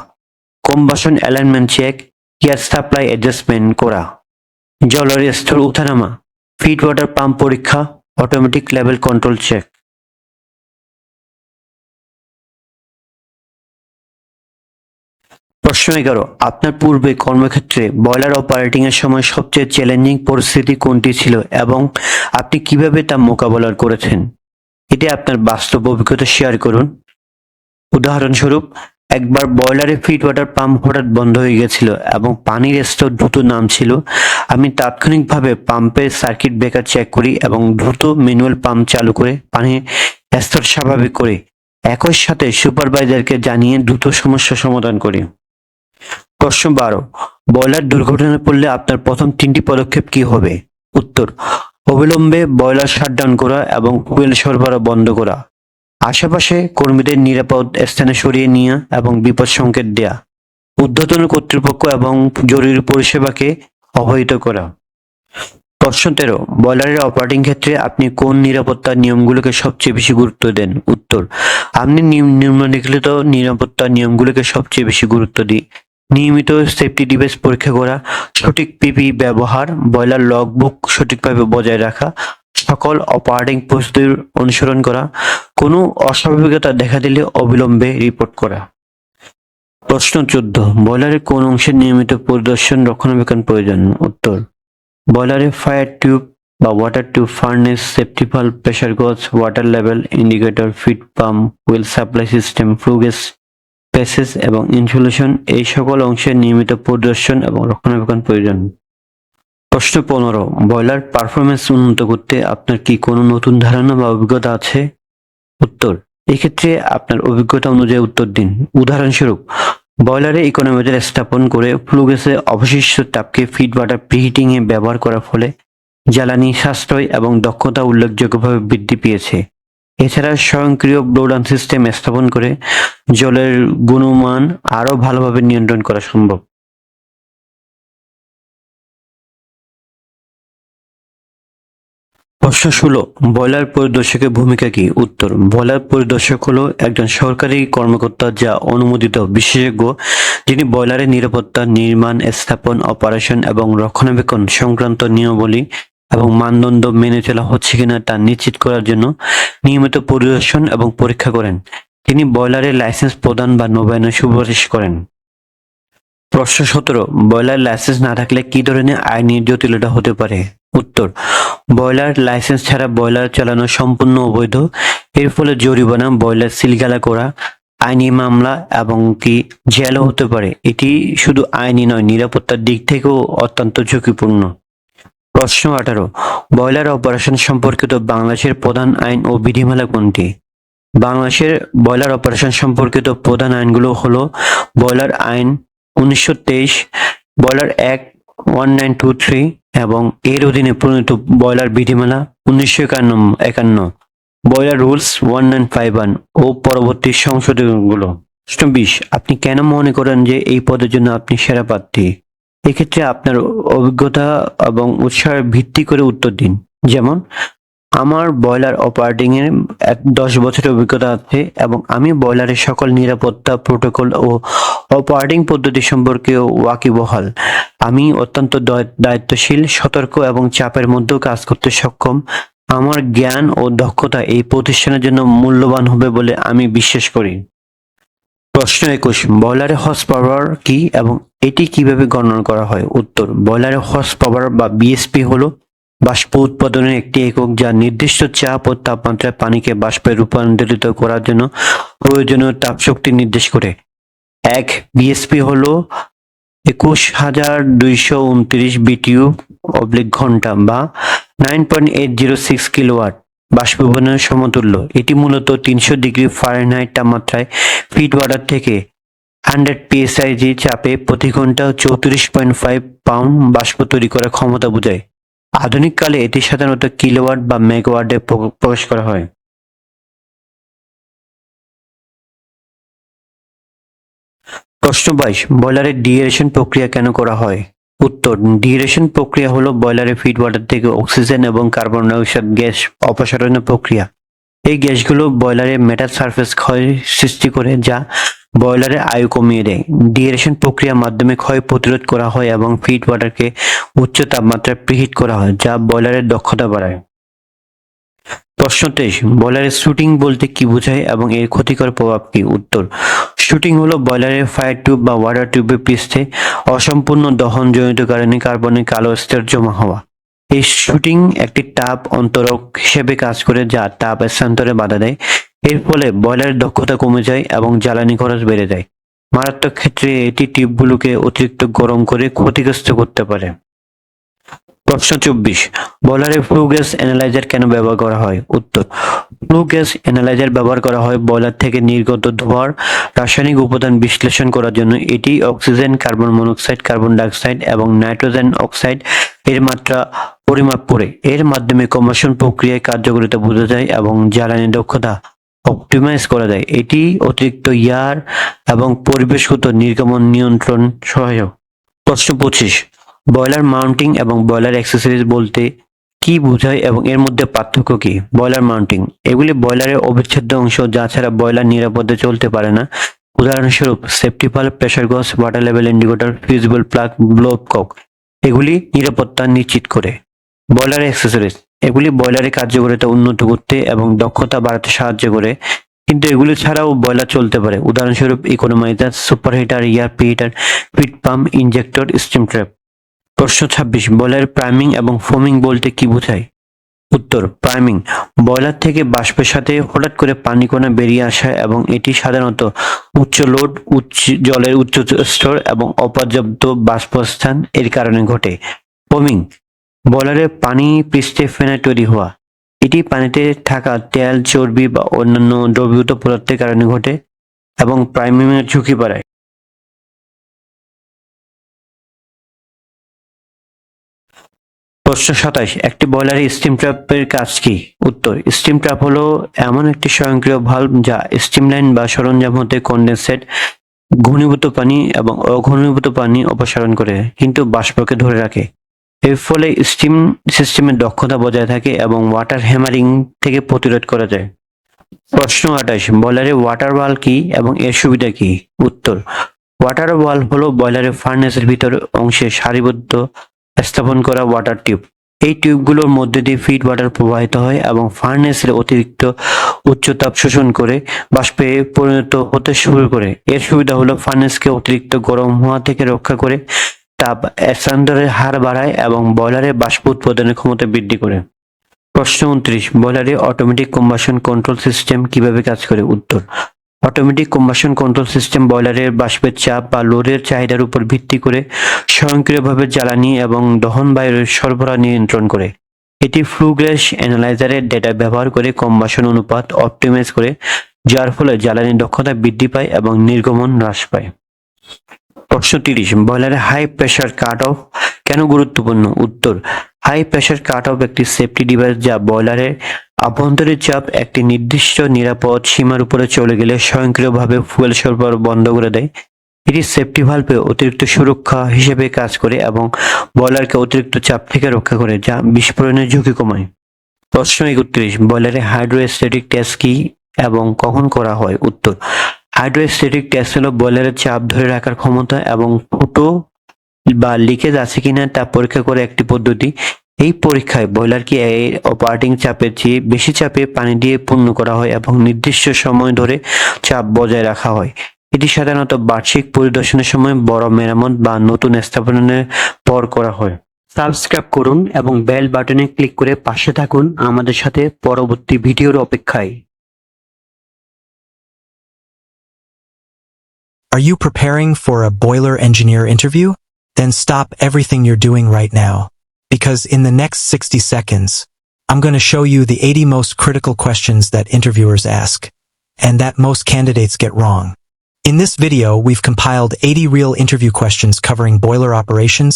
combustion alignment check, air supply adjustment করা, জলের স্তর ওঠানামা, ফিড ওয়াটার পাম্প পরীক্ষা, অটোমেটিক লেভেল কন্ট্রোল চেক। প্রশ্ন 11, আপনার পূর্বে কর্মক্ষেত্রে বয়লার অপারেটিং এর সময় সবচেয়ে চ্যালেঞ্জিং পরিস্থিতি কোনটি ছিল এবং আপনি কিভাবে তা মোকাবেলা করেছেন? এটি আপনার বাস্তব অভিজ্ঞতা শেয়ার করুন। উদাহরণস্বরূপ, একবার বয়লারে ফিড ওয়াটার পাম্প হঠাৎ বন্ধ হয়ে গেছিল এবং পানির স্তর দ্রুত নামছিল। আমি তাৎক্ষণিকভাবে পাম্পের সার্কিট ব্রেকার চেক করি এবং দ্রুত ম্যানুয়াল পাম্প চালু করে পানির স্তর স্বাভাবিক করি। একই সাথে সুপারভাইজারকে জানিয়ে দ্রুত সমস্যা সমাধান করি। প্রশ্ন 12, বয়লার দুর্ঘটনায় পড়লে আপনার প্রথম 3টি পদক্ষেপ কি হবে? উত্তর, অবিলম্বে বয়লার শাটডাউন করা এবং ফুয়েল সরবরাহ বন্ধ করা, আশেপাশে কর্মীদের নিরাপদ স্থানে সরিয়ে নেওয়া এবং বিপদ সংকেত দেয়া, ঊর্ধ্বতন কর্তৃপক্ষ এবং জরুরি পরিষেবাকে অবহিত করা। প্রশ্ন 13, বয়লারের অপারেটিং ক্ষেত্রে আপনি কোন নিরাপত্তা নিয়মগুলোকে সবচেয়ে বেশি গুরুত্ব দেন? উত্তর, আমি নিম্নলিখিত নিরাপত্তা নিয়মগুলোকে সবচেয়ে বেশি গুরুত্ব দিই। নিয়মিত সেফটি ডিভাইস পরীক্ষা করা, সঠিক পিপি ব্যবহার, বয়লার লগবুক সঠিকভাবে বজায় রাখা, সকল অপারেটিং প্রসিডিউর অনুসরণ করা, কোনো অস্বাভাবিকতা দেখা দিলে অবিলম্বে রিপোর্ট করা। প্রশ্ন 14, বয়লারের কোন অংশের নিয়মিত পরিদর্শন রক্ষণাবেক্ষণ প্রয়োজন? উত্তর, বয়লারে ফায়ার টিউব বা water tube, furnace, safety valve, pressure gauge, water level indicator, feed pump, fuel supply system, flue gas passage এবং ইনসুলেশন, এই সকল অংশের নিয়মিত পরিদর্শন এবং রক্ষণাবেক্ষণ প্রয়োজন। প্রশ্ন 15, বয়লার পারফরমেন্স উন্নত করতে আপনার কি কোনো নতুন ধারণা বা অভিজ্ঞতা আছে? উত্তর, এক্ষেত্রে আপনার অভিজ্ঞতা অনুযায়ী উত্তর দিন। উদাহরণস্বরূপ, বয়লারে ইকোনমাইজার স্থাপন করে ফ্লু গ্যাসে অবশিষ্ট তাপকে ফিড ওয়াটার প্রিহিটিং এ ব্যবহার করার ফলে জ্বালানি সাশ্রয় এবং দক্ষতা উল্লেখযোগ্যভাবে বৃদ্ধি পেয়েছে। এছাড়া স্বয়ংক্রিয় ব্লোডাউন সিস্টেম স্থাপন করে জলের গুণমান আরও ভালোভাবে নিয়ন্ত্রণ করা সম্ভব। প্রশ্ন 16, বয়লার পরিদর্শকের ভূমিকা কি? উত্তর, বয়লার পরিদর্শক হলো একজন সরকারি কর্মকর্তা যা অনুমোদিত বিশেষজ্ঞ, যিনি বয়লারের নিরাপত্তা, নির্মাণ, স্থাপন, অপারেশন এবং রক্ষণাবেক্ষণ সংক্রান্ত নিয়মাবলী এবং মানদণ্ড মেনে চলা হচ্ছে কিনা তা নিশ্চিত করার জন্য নিয়মিত পরিদর্শন এবং পরীক্ষা করেন। তিনি বয়লারের লাইসেন্স প্রদান বা নবায়নের সুপারিশ করেন। প্রশ্ন 17, বয়লার লাইসেন্স না থাকলে কি ধরনের আইনি জটিলতা হতে পারে? উত্তর, বয়লার লাইসেন্স ছাড়া বয়লার চালানো সম্পূর্ণ অবৈধ। এর ফলে জরিমানা, বয়লার সিলগালা করা, আইনি মামলা এবং কি জেলও হতে পারে। এটি শুধু আইনি নয়, নিরাপত্তার দিক থেকেও অত্যন্ত ঝুঁকিপূর্ণ। প্রশ্ন 18, বয়লার অপারেশন সম্পর্কিত বাংলাদেশের প্রধান আইন ও বিধিমালা কোনটি? বাংলাদেশের বয়লার অপারেশন সম্পর্কিত প্রধান আইনগুলো হলো বয়লার আইন 1923, বয়লার অ্যাক্ট 1923 এবং এর অধীনে প্রণীত বয়লার বিধিমালা 1951, বয়লার রুলস 1951 ও পরবর্তী সংশোধনগুলো। প্রশ্ন 20, আপনি কেন মনে করেন যে এই পদের জন্য আপনি সেরা প্রার্থী? এক্ষেত্রে আপনার অভিজ্ঞতা এবং উৎসাহের ভিত্তি করে উত্তর দিন। যেমন, আমার বয়লার অপারেটিং এর 10 বছরের অভিজ্ঞতা আছে এবং আমি বয়লারের সকল নিরাপত্তা প্রোটোকল ও অপারেটিং পদ্ধতি সম্পর্কে ওয়াকিবহাল। আমি অত্যন্ত দায়িত্বশীল, সতর্ক এবং চাপের মধ্যেও কাজ করতে সক্ষম। আমার জ্ঞান ও দক্ষতা এই প্রতিষ্ঠানের জন্য মূল্যবান হবে বলে আমি বিশ্বাস করি। প্রশ্ন 21, বয়লারের হর্স পাওয়ার কি এবং এটি কিভাবে গণনা করা হয়? উত্তর, বয়লারের হর্স পাওয়ার বা বিএসপি হলো বাষ্প উৎপাদনের একটি একক যা নির্দিষ্ট চাপ ও তাপমাত্রায় পানিকে বাষ্পে রূপান্তরিত করার জন্য প্রয়োজনীয় তাপশক্তি নির্দেশ করে। এক বিএসপি হলো 21,229 বিটিইউ ঘন্টা বা 9.806 কিলোওয়াট বাষ্পীভবনের সমতুল্য। এটি মূলত 300 ডিগ্রি ফারেনহাইট তাপমাত্রায় ফিড ওয়াটার থেকে 100 psi চাপে প্রতি ঘন্টা 34.5 পাউন্ড বাষ্প তৈরি করার ক্ষমতা বোঝায়। আধুনিক কালে এটি সাধারণত কিলোওয়াট বা মেগাওয়াটে প্রকাশ করা হয়। প্রশ্ন 22, বয়লারের ডিএরেশন প্রক্রিয়া কেন করা হয়? উত্তর, ডিএরেশন প্রক্রিয়া হলো বয়লারের ফিড ওয়াটার থেকে অক্সিজেন এবং কার্বন ডাই অক্সাইড গ্যাস অপসারণের প্রক্রিয়া। এই গ্যাসগুলো বয়লারে মেটাল সারফেস ক্ষয় সৃষ্টি করে, যা বয়লারের আয়ু কমিয়ে দেয়। ডিএরেশন প্রক্রিয়ার মাধ্যমে ক্ষয় প্রতিরোধ করা হয় এবং ফিড ওয়াটারকে উচ্চ তাপমাত্রায় প্রিহিট করা হয়, যা বয়লারের দক্ষতা বাড়ায়। প্রশ্ন 23, বয়লারের শুটিং বলতে কি বোঝায় এবং এর ক্ষতিকর প্রভাব কি? উত্তর: শুটিং হলো বয়লারের ফায়ার টিউব বা ওয়াটার টিউবের পৃষ্ঠে অসম্পূর্ণ দহনজনিত কারণে কার্বনের কালো স্তর জমা হওয়া। এই শুটিং একটি তাপ অন্তরক হিসেবে কাজ করে, যা তাপ স্থানান্তরে বাধা দেয়। এর ফলে বয়লারের দক্ষতা কমে যায় এবং জ্বালানি খরচ বেড়ে যায়। মারাত্মক ক্ষেত্রে এটি টিউবগুলোকে অতিরিক্ত গরম করে ক্ষতিগ্রস্ত করতে পারে। প্রশ্ন 24, বয়লারে ফ্লু গ্যাস অ্যানালাইজার কেন ব্যবহার করা হয়? উত্তর: ফ্লু গ্যাস অ্যানালাইজার ব্যবহার করা হয় বয়লার থেকে নির্গত ধোঁয়ার রাসায়নিক উপাদান বিশ্লেষণ করার জন্য। এটি oxygen, carbon monoxide, carbon dioxide এবং নাইট্রোজেন অক্সাইড এর মাত্রা পরিমাপ করে এর মাধ্যমে কম্বাসন প্রক্রিয়ায় কার্যকারিতা বোঝা যায় এবং জ্বালানি দক্ষতা অপটিমাইজ করা যায়। এটি অতিরিক্ত এয়ার এবং পরিবেশগত নির্গমন নিয়ন্ত্রণ সহায়ক। প্রশ্ন 25, বয়লার মাউন্টিং এবং বয়লার অ্যাক্সেসরিজ বলতে কি বোঝায় এবং এর মধ্যে পার্থক্য কি? বয়লার মাউন্টিং: এগুলি বয়লারের অবিচ্ছেদ্য অংশ, যা ছাড়া বয়লার নিরাপদে চলতে পারে না। উদাহরণস্বরূপ safety valve, pressure gauge, water level indicator, fusible plug, blow cock. এগুলি নিরাপত্তা নিশ্চিত করে। বয়লার অ্যাক্সেসরিজ: এগুলি বয়লারের কার্যকারিতা উন্নত করতে এবং দক্ষতা বাড়াতে সাহায্য করে, কিন্তু এগুলি ছাড়াও বয়লার চলতে পারে। উদাহরণস্বরূপ economiser, superheater, air preheater, feed pump, injector, steam trap. প্রশ্ন 26, বয়লার প্রাইমিং এবং ফোমিং বলতে কি বোঝায়? উত্তর: প্রাইমিং বয়লার থেকে বাষ্পের সাথে হঠাৎ করে পানি কণা বেরিয়ে আসা এবং এটি সাধারণত উচ্চ লোড, জলের উচ্চ স্তর এবং অপর্যাপ্ত বাষ্পস্থান এর কারণে ঘটে। ফোমিং বয়লারের পানি পৃষ্ঠে ফেনা তৈরি হওয়া। এটি পানিতে থাকা তেল, চর্বি বা অন্যান্য দ্রবীভূত পদার্থের কারণে ঘটে এবং প্রাইমিং এর ঝুঁকি বাড়ায়। প্রশ্ন 27, একটি বয়লারে স্টিম ট্র্যাপের কাজ কি? উত্তর: স্টিম ট্র্যাপ হলো এমন একটি স্বয়ংক্রিয় ভালভ যা স্টিম লাইন বা সরঞ্জাম হতে কনডেনসেট, ঘনীভূত পানি এবং অঘনীভূত পানি অপসারণ করে, কিন্তু বাষ্পকে ধরে রাখে। এর ফলে স্টিম সিস্টেমের দক্ষতা বজায় থাকে এবং ওয়াটার হ্যামারিং থেকে প্রতিরোধ করা যায়। প্রশ্ন 28, বয়লারে ওয়াটার ওয়াল কি এবং এর সুবিধা কি? উত্তর: ওয়াটার ওয়াল হলো বয়লারের ফার্নেসের ভিতর অংশে সারিবদ্ধ স্থাপন করা ওয়াটার টিউব। এই টিউবগুলোর মধ্যে দিয়ে ফিড ওয়াটার প্রবাহিত হয় এবং ফার্নেসের অতিরিক্ত উচ্চ তাপ শোষণ করে বাষ্পে পরিণত হতে শুরু করে। এর সুবিধা হলো ফার্নেসকে অতিরিক্ত গরম হওয়া থেকে রক্ষা করে, তাপ স্থানান্তরের হার বাড়ায় এবং বয়লারের বাষ্প উৎপাদনের ক্ষমতা বৃদ্ধি করে। প্রশ্ন 29, বয়লারে অটোমেটিক কম্বাসন কন্ট্রোল সিস্টেম কিভাবে কাজ করে? উত্তর: অটোমেটিক কম্বাসন কন্ট্রোল সিস্টেম বয়লারের বাষ্পের চাপ বা লোডের চাহিদার উপর ভিত্তি করে স্বয়ংক্রিয়ভাবে জ্বালানি এবং দহন বায়ুর সরবরাহ নিয়ন্ত্রণ করে। এটি ফ্লু গ্যাস অ্যানালাইজারের ডেটা ব্যবহার করে কম্বাসন অনুপাত অপটিমাইজ করে, যার ফলে জ্বালানির দক্ষতা বৃদ্ধি পায় এবং নির্গমন হ্রাস পায়। প্রশ্ন 30, বয়লারে হাই প্রেসার কাট অফ কেন গুরুত্বপূর্ণ? উত্তর: হাই প্রেসার কাট অফ একটি সেফটি ডিভাইস যা বয়লারের আভ্যন্তরীণ চাপ একটি নির্দিষ্ট নিরাপদ সীমার উপরে চলে গেলে স্বয়ংক্রিয়ভাবে ফুয়েল সরবরাহ বন্ধ করে দেয়। এটি সেফটি ভালভে অতিরিক্ত সুরক্ষা হিসেবে কাজ করে এবং বয়লারকে অতিরিক্ত চাপ থেকে রক্ষা করে, যা বিস্ফোরণের ঝুঁকি কমায়। প্রশ্ন 31, বয়লারে হাইড্রোস্ট্যাটিক টেস্ট কি এবং কখন করা হয়? উত্তর: হাইড্রোস্ট্যাটিক টেস্ট হলো বয়লারের চাপ ধরে রাখার ক্ষমতা এবং ফুটো বা লিকেজ আছে কিনা তা পরীক্ষা করে একটি পদ্ধতি। এই পরীক্ষায় বয়লারকে এর অপারেটিং চাপের চেয়ে বেশি চাপে পানি দিয়ে পূর্ণ করা হয় এবং নির্দিষ্ট সময় ধরে চাপ বজায় রাখা হয়। এটি সাধারণত বার্ষিক পরিদর্শনের সময়, বড় মেরামত বা নতুন স্থাপনের পর করা হয়। সাবস্ক্রাইব করুন এবং বেল বাটনে ক্লিক করে পাশে থাকুন আমাদের সাথে পরবর্তী ভিডিওর অপেক্ষায়। Are you preparing for a boiler engineer interview? Then stop everything you're doing right now. Because in the next 60 seconds, I'm going to show you the 80 most critical questions that interviewers ask, and that most candidates get wrong. In this video, we've compiled 80 real interview questions covering boiler operations,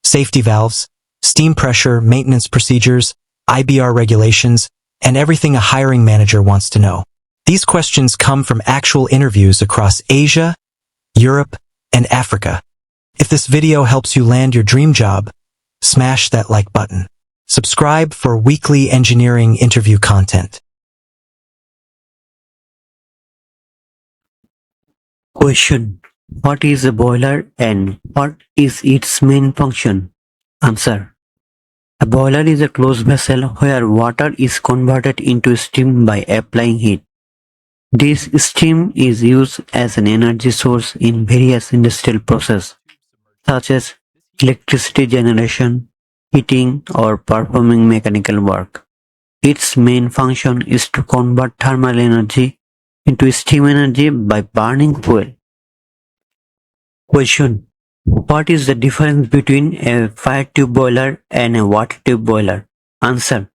safety valves, steam pressure, maintenance procedures, IBR regulations, and everything a hiring manager wants to know. These questions come from actual interviews across Asia, Europe, and Africa. If this video helps you land your dream job, smash that like button. Subscribe for weekly engineering interview content. Question. What is a boiler and what is its main function? Answer. A boiler is a closed vessel where water is converted into steam by applying heat. This steam is used as an energy source in various industrial processes, such as electricity generation, heating, or performing mechanical work. Its main function is to convert thermal energy into steam energy by burning fuel. Question. What is the difference between a fire tube boiler and a water tube boiler? Answer.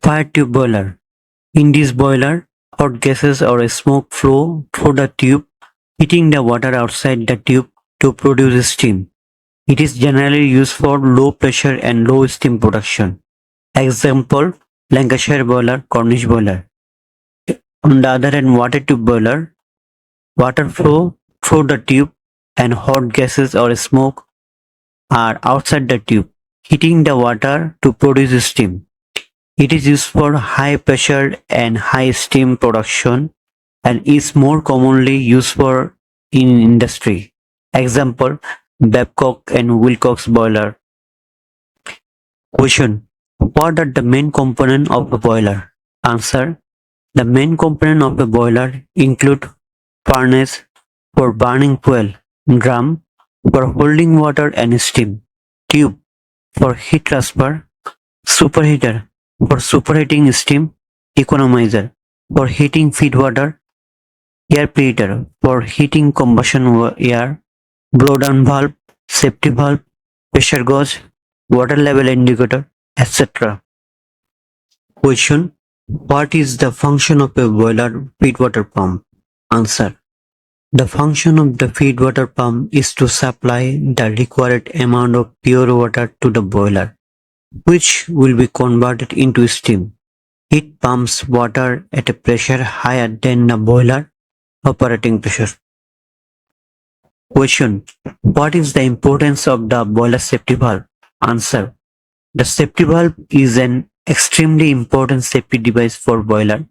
Fire tube boiler. In this boiler, hot gases or smoke flow through the tube, heating the water outside the tube to produce steam. It is generally used for low pressure and low steam production. Example, Lancashire boiler, Cornish boiler. On the other hand, water tube boiler, water flow through the tube and hot gases or smoke are outside the tube, heating the water to produce steam. It is used for high pressure and high steam production and is more commonly used for in industry. Example, Babcock and Wilcox boiler. Question. What are the main components of a boiler? Answer. The main component of a boiler include furnace for burning fuel, drum for holding water and steam, tube for heat transfer, superheater for superheating steam, economizer for heating feed water, air preheater for heating combustion air, blowdown valve, safety valve, pressure gauge, water level indicator, etc. Question. What is the function of a boiler feed water pump? Answer. The function of the feed water pump is to supply the required amount of pure water to the boiler, which will be converted into steam. It pumps water at a pressure higher than the boiler operating pressure. Question. What is the importance of the boiler safety valve? Answer. The safety valve is an extremely important safety device for boiler.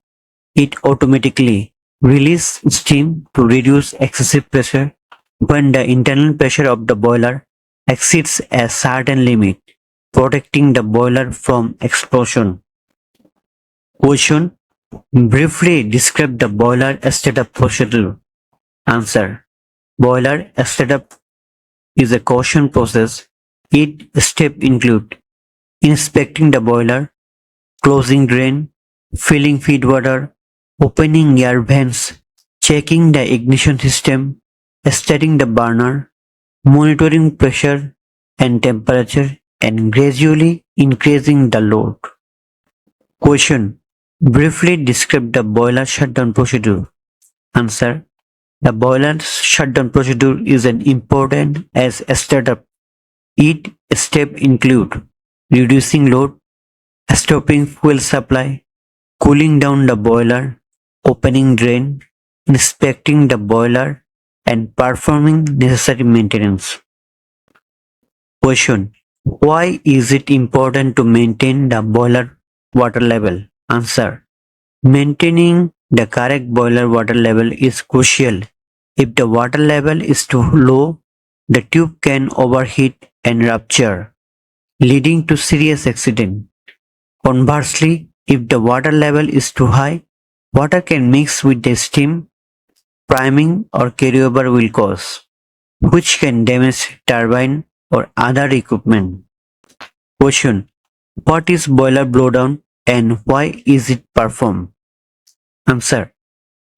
It automatically releases steam to reduce excessive pressure when the internal pressure of the boiler exceeds a certain limit, protecting the boiler from explosion. Question. Briefly describe the boiler setup procedure. Answer. Boiler setup is a caution process. Each step include inspecting the boiler, closing drain, filling feed water, opening air vents, checking the ignition system, starting the burner, monitoring pressure and temperature, and gradually increasing the load. Question. Briefly describe the boiler shutdown procedure. Answer. The boiler shutdown procedure is an important as a startup. Each step include reducing load, stopping fuel supply, cooling down the boiler, opening drain, inspecting the boiler, and performing necessary maintenance. Question. Why is it important to maintain the boiler water level? Answer. Maintaining the correct boiler water level is crucial. If the water level is too low, the tube can overheat and rupture, leading to serious accident. Conversely, if the water level is too high, water can mix with the steam, priming or carryover will cause, which can damage turbine or other equipment. Question. What is boiler blowdown and why is it performed? Answer.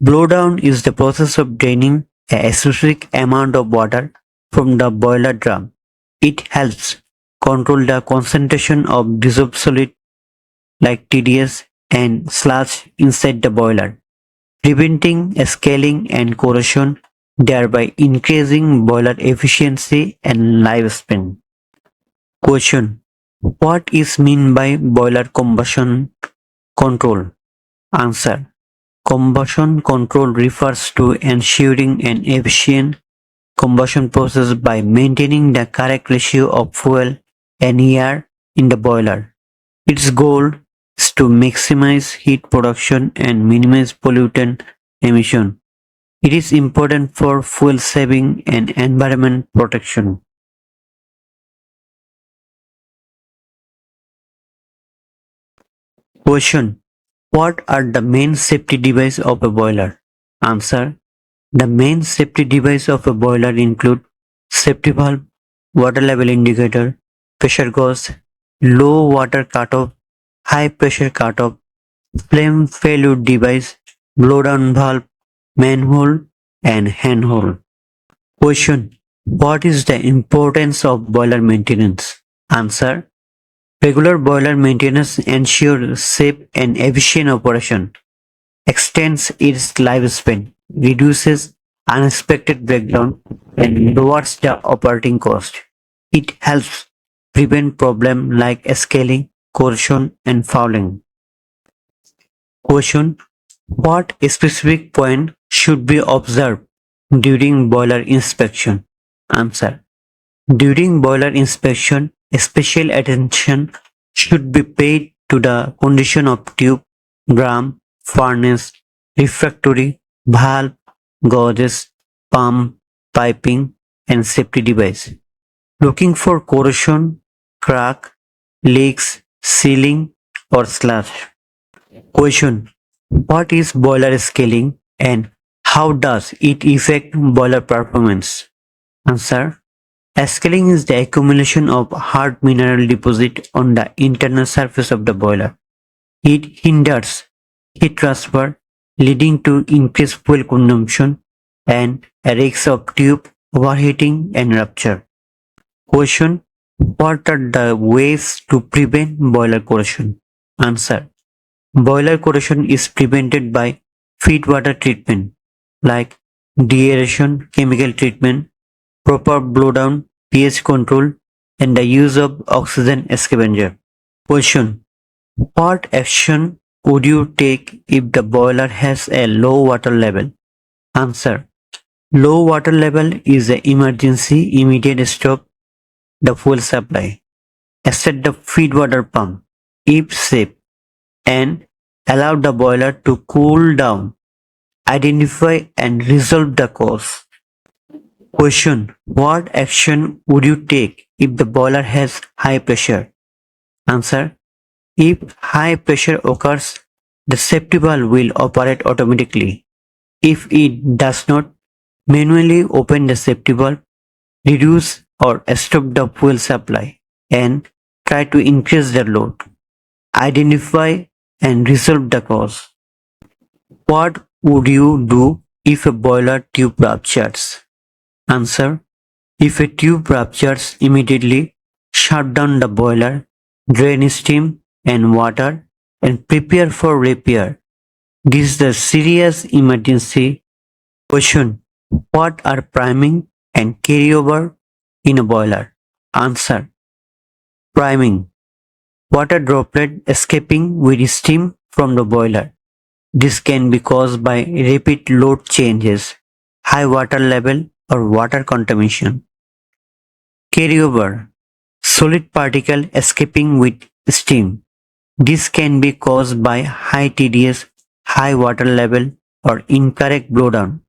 Blowdown is the process of draining a specific amount of water from the boiler drum. It helps control the concentration of dissolved solid like TDS and sludge inside the boiler, preventing scaling and corrosion, thereby increasing boiler efficiency and lifespan. Question. What is meant by boiler combustion control? Answer. Combustion control refers to ensuring an efficient combustion process by maintaining the correct ratio of fuel and air in the boiler. Its goal is to maximize heat production and minimize pollutant emission. It is important for fuel saving and environment protection. Question. What are the main safety devices of a boiler? Answer. The main safety devices of a boiler include safety valve, water level indicator, pressure gauge, low water cutoff, high pressure cutoff, flame failure device, blowdown valve, manhole, and handhole. Question. What is the importance of boiler maintenance? Answer. Regular boiler maintenance ensures safe and efficient operation, extends its lifespan, reduces unexpected breakdown, and lowers the operating cost. It helps prevent problems like scaling, corrosion, and fouling. Question. What specific point should be observed during boiler inspection? Answer. During boiler inspection, special attention should be paid to the condition of tube, drum, furnace, refractory, valve, gauges, pump, piping, and safety device. Looking for corrosion, crack, leaks, sealing, or slash. Question. What is boiler scaling and how does it affect boiler performance? Answer. Scaling is the accumulation of hard mineral deposit on the internal surface of the boiler. It hinders heat transfer, leading to increased fuel consumption and a risk of tube overheating and rupture. Question. What are the ways to prevent boiler corrosion? Answer. Boiler corrosion is prevented by feedwater treatment like deaeration, chemical treatment, proper blowdown, pH control, and the use of oxygen scavenger. Question. What action would you take if the boiler has a low water level? Answer. Low water level is an emergency. Immediate stop the fuel supply. Set the feedwater pump if safe and allow the boiler to cool down. Identify and resolve the cause. Question. What action would you take if the boiler has high pressure? Answer. If high pressure occurs, the safety valve will operate automatically. If it does not, manually open the safety valve, reduce or stop the fuel supply, and try to increase the load. Identify and resolve the cause. What would you do if a boiler tube ruptures? Answer. If a tube ruptures, immediately shut down the boiler, drain steam and water, and prepare for repair. This is a serious emergency. Question. What are priming and carryover in a boiler? Answer. Priming. Water droplet escaping with steam from the boiler. This can be caused by rapid load changes, high water level, or water contamination. Carryover. Solid particle escaping with steam. This can be caused by high TDS, high water level, or incorrect blowdown.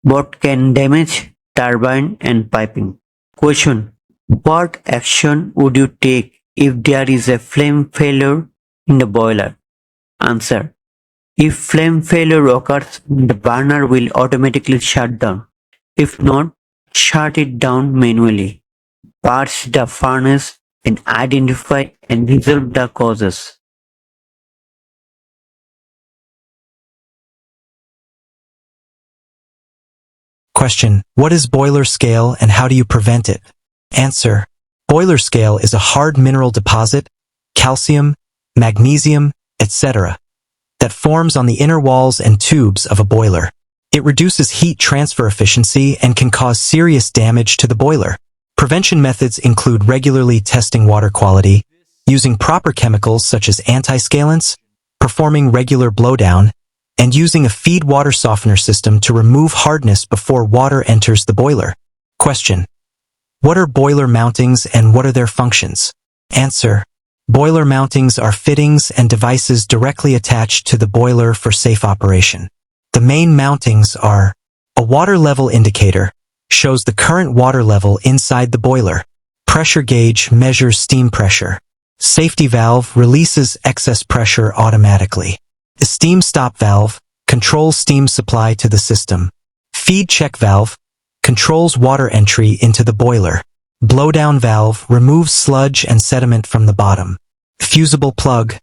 Both can damage turbine and piping. Question. What action would you take if there is a flame failure in the boiler? Answer. If flame failure occurs, the burner will automatically shut down. If not, shut it down manually. Purge the furnace and identify and resolve the causes. Question. What is boiler scale and how do you prevent it? Answer. Boiler scale is a hard mineral deposit, calcium, magnesium, etc., that forms on the inner walls and tubes of a boiler. It reduces heat transfer efficiency and can cause serious damage to the boiler. Prevention methods include regularly testing water quality, using proper chemicals such as anti-scalants, performing regular blowdown, and using a feed water softener system to remove hardness before water enters the boiler. Question. What are boiler mountings and what are their functions? Answer. Boiler mountings are fittings and devices directly attached to the boiler for safe operation. The main mountings are A water level indicator shows the current water level inside the boiler. Pressure gauge measures steam pressure. Safety valve releases excess pressure automatically. The steam stop valve controls steam supply to the system. Feed check valve controls water entry into the boiler. Blowdown valve removes sludge and sediment from the bottom. Fusible plug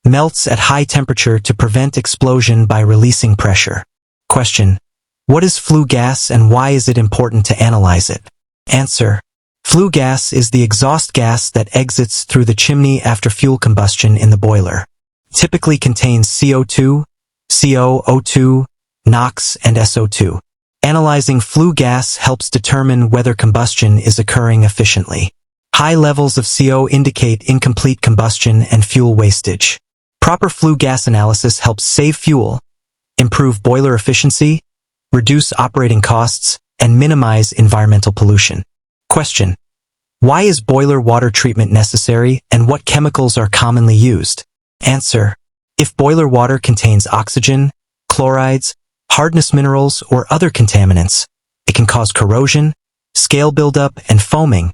melts at high temperature to prevent explosion by releasing pressure. Question: what is flue gas and why is it important to analyze it? Answer: flue gas is the exhaust gas that exits through the chimney after fuel combustion in the boiler. Typically contains CO2, CO, O2, NOx, and SO2. Analyzing flue gas helps determine whether combustion is occurring efficiently. High levels of CO indicate incomplete combustion and fuel wastage. Proper flue gas analysis helps save fuel, improve boiler efficiency, reduce operating costs, and minimize environmental pollution. Question: why is boiler water treatment necessary and what chemicals are commonly used? Answer: if boiler water contains oxygen, chlorides, hardness minerals, or other contaminants, it can cause corrosion, scale buildup, and foaming,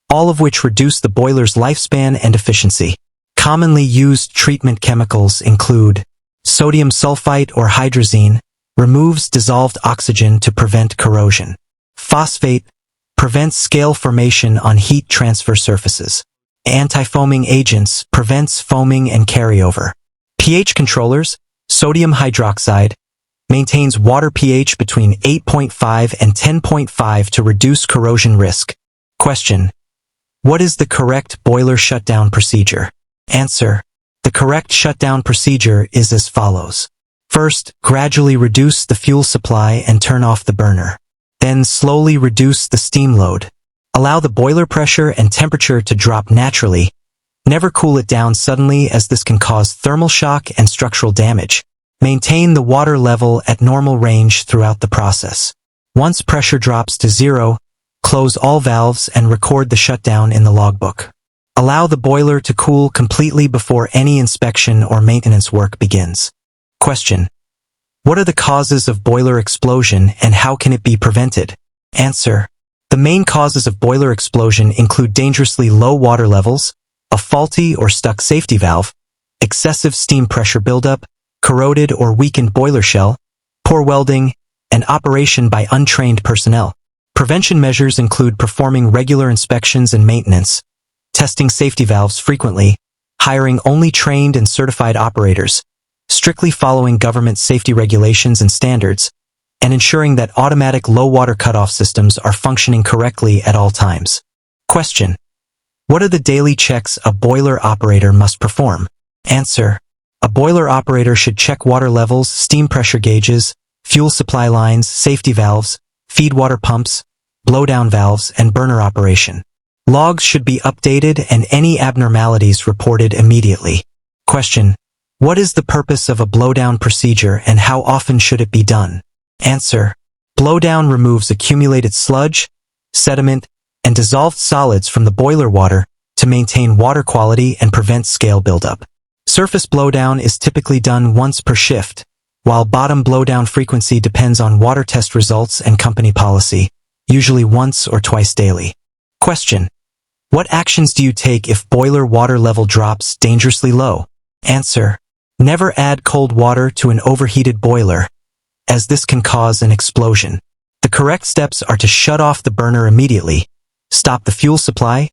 all of which reduce the boiler's lifespan and efficiency. Commonly used treatment chemicals include sodium sulfite or hydrazine, removes dissolved oxygen to prevent corrosion. Phosphate prevents scale formation on heat transfer surfaces. Anti-foaming agents prevents foaming and carryover. pH controllers, sodium hydroxide, maintains water pH between 8.5 and 10.5 to reduce corrosion risk. Question: what is the correct boiler shutdown procedure? Answer: the correct shutdown procedure is as follows. First, gradually reduce the fuel supply and turn off the burner. Then slowly reduce the steam load. Allow the boiler pressure and temperature to drop naturally. Never cool it down suddenly as this can cause thermal shock and structural damage. Maintain the water level at normal range throughout the process. Once pressure drops to zero, close all valves and record the shutdown in the logbook. Allow the boiler to cool completely before any inspection or maintenance work begins. Question: what are the causes of boiler explosion and how can it be prevented? Answer: the main causes of boiler explosion include dangerously low water levels, a faulty or stuck safety valve, excessive steam pressure buildup, corroded or weakened boiler shell, poor welding, and operation by untrained personnel. Prevention measures include performing regular inspections and maintenance, testing safety valves frequently, hiring only trained and certified operators, strictly following government safety regulations and standards, and ensuring that automatic low-water cutoff systems are functioning correctly at all times. Question: what are the daily checks a boiler operator must perform? Answer: a boiler operator should check water levels, steam pressure gauges, fuel supply lines, safety valves, feed water pumps, blowdown valves, and burner operation. Logs should be updated and any abnormalities reported immediately. Question: what is the purpose of a blowdown procedure and how often should it be done? Answer: blowdown removes accumulated sludge, sediment, and dissolved solids from the boiler water to maintain water quality and prevent scale buildup. Surface blowdown is typically done once per shift, while bottom blowdown frequency depends on water test results and company policy, usually once or twice daily. Question: what actions do you take if boiler water level drops dangerously low? Answer: never add cold water to an overheated boiler, as this can cause an explosion. The correct steps are to shut off the burner immediately, stop the fuel supply,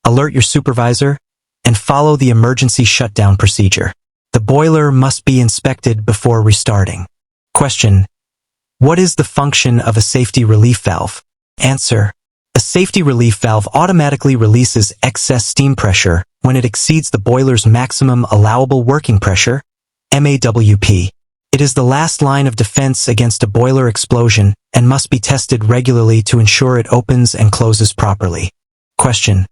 alert your supervisor, and follow the emergency shutdown procedure. The boiler must be inspected before restarting. Question: what is the function of a safety relief valve? Answer: a safety relief valve automatically releases excess steam pressure when it exceeds the boiler's maximum allowable working pressure, MAWP. It is the last line of defense against a boiler explosion and must be tested regularly to ensure it opens and closes properly. Question: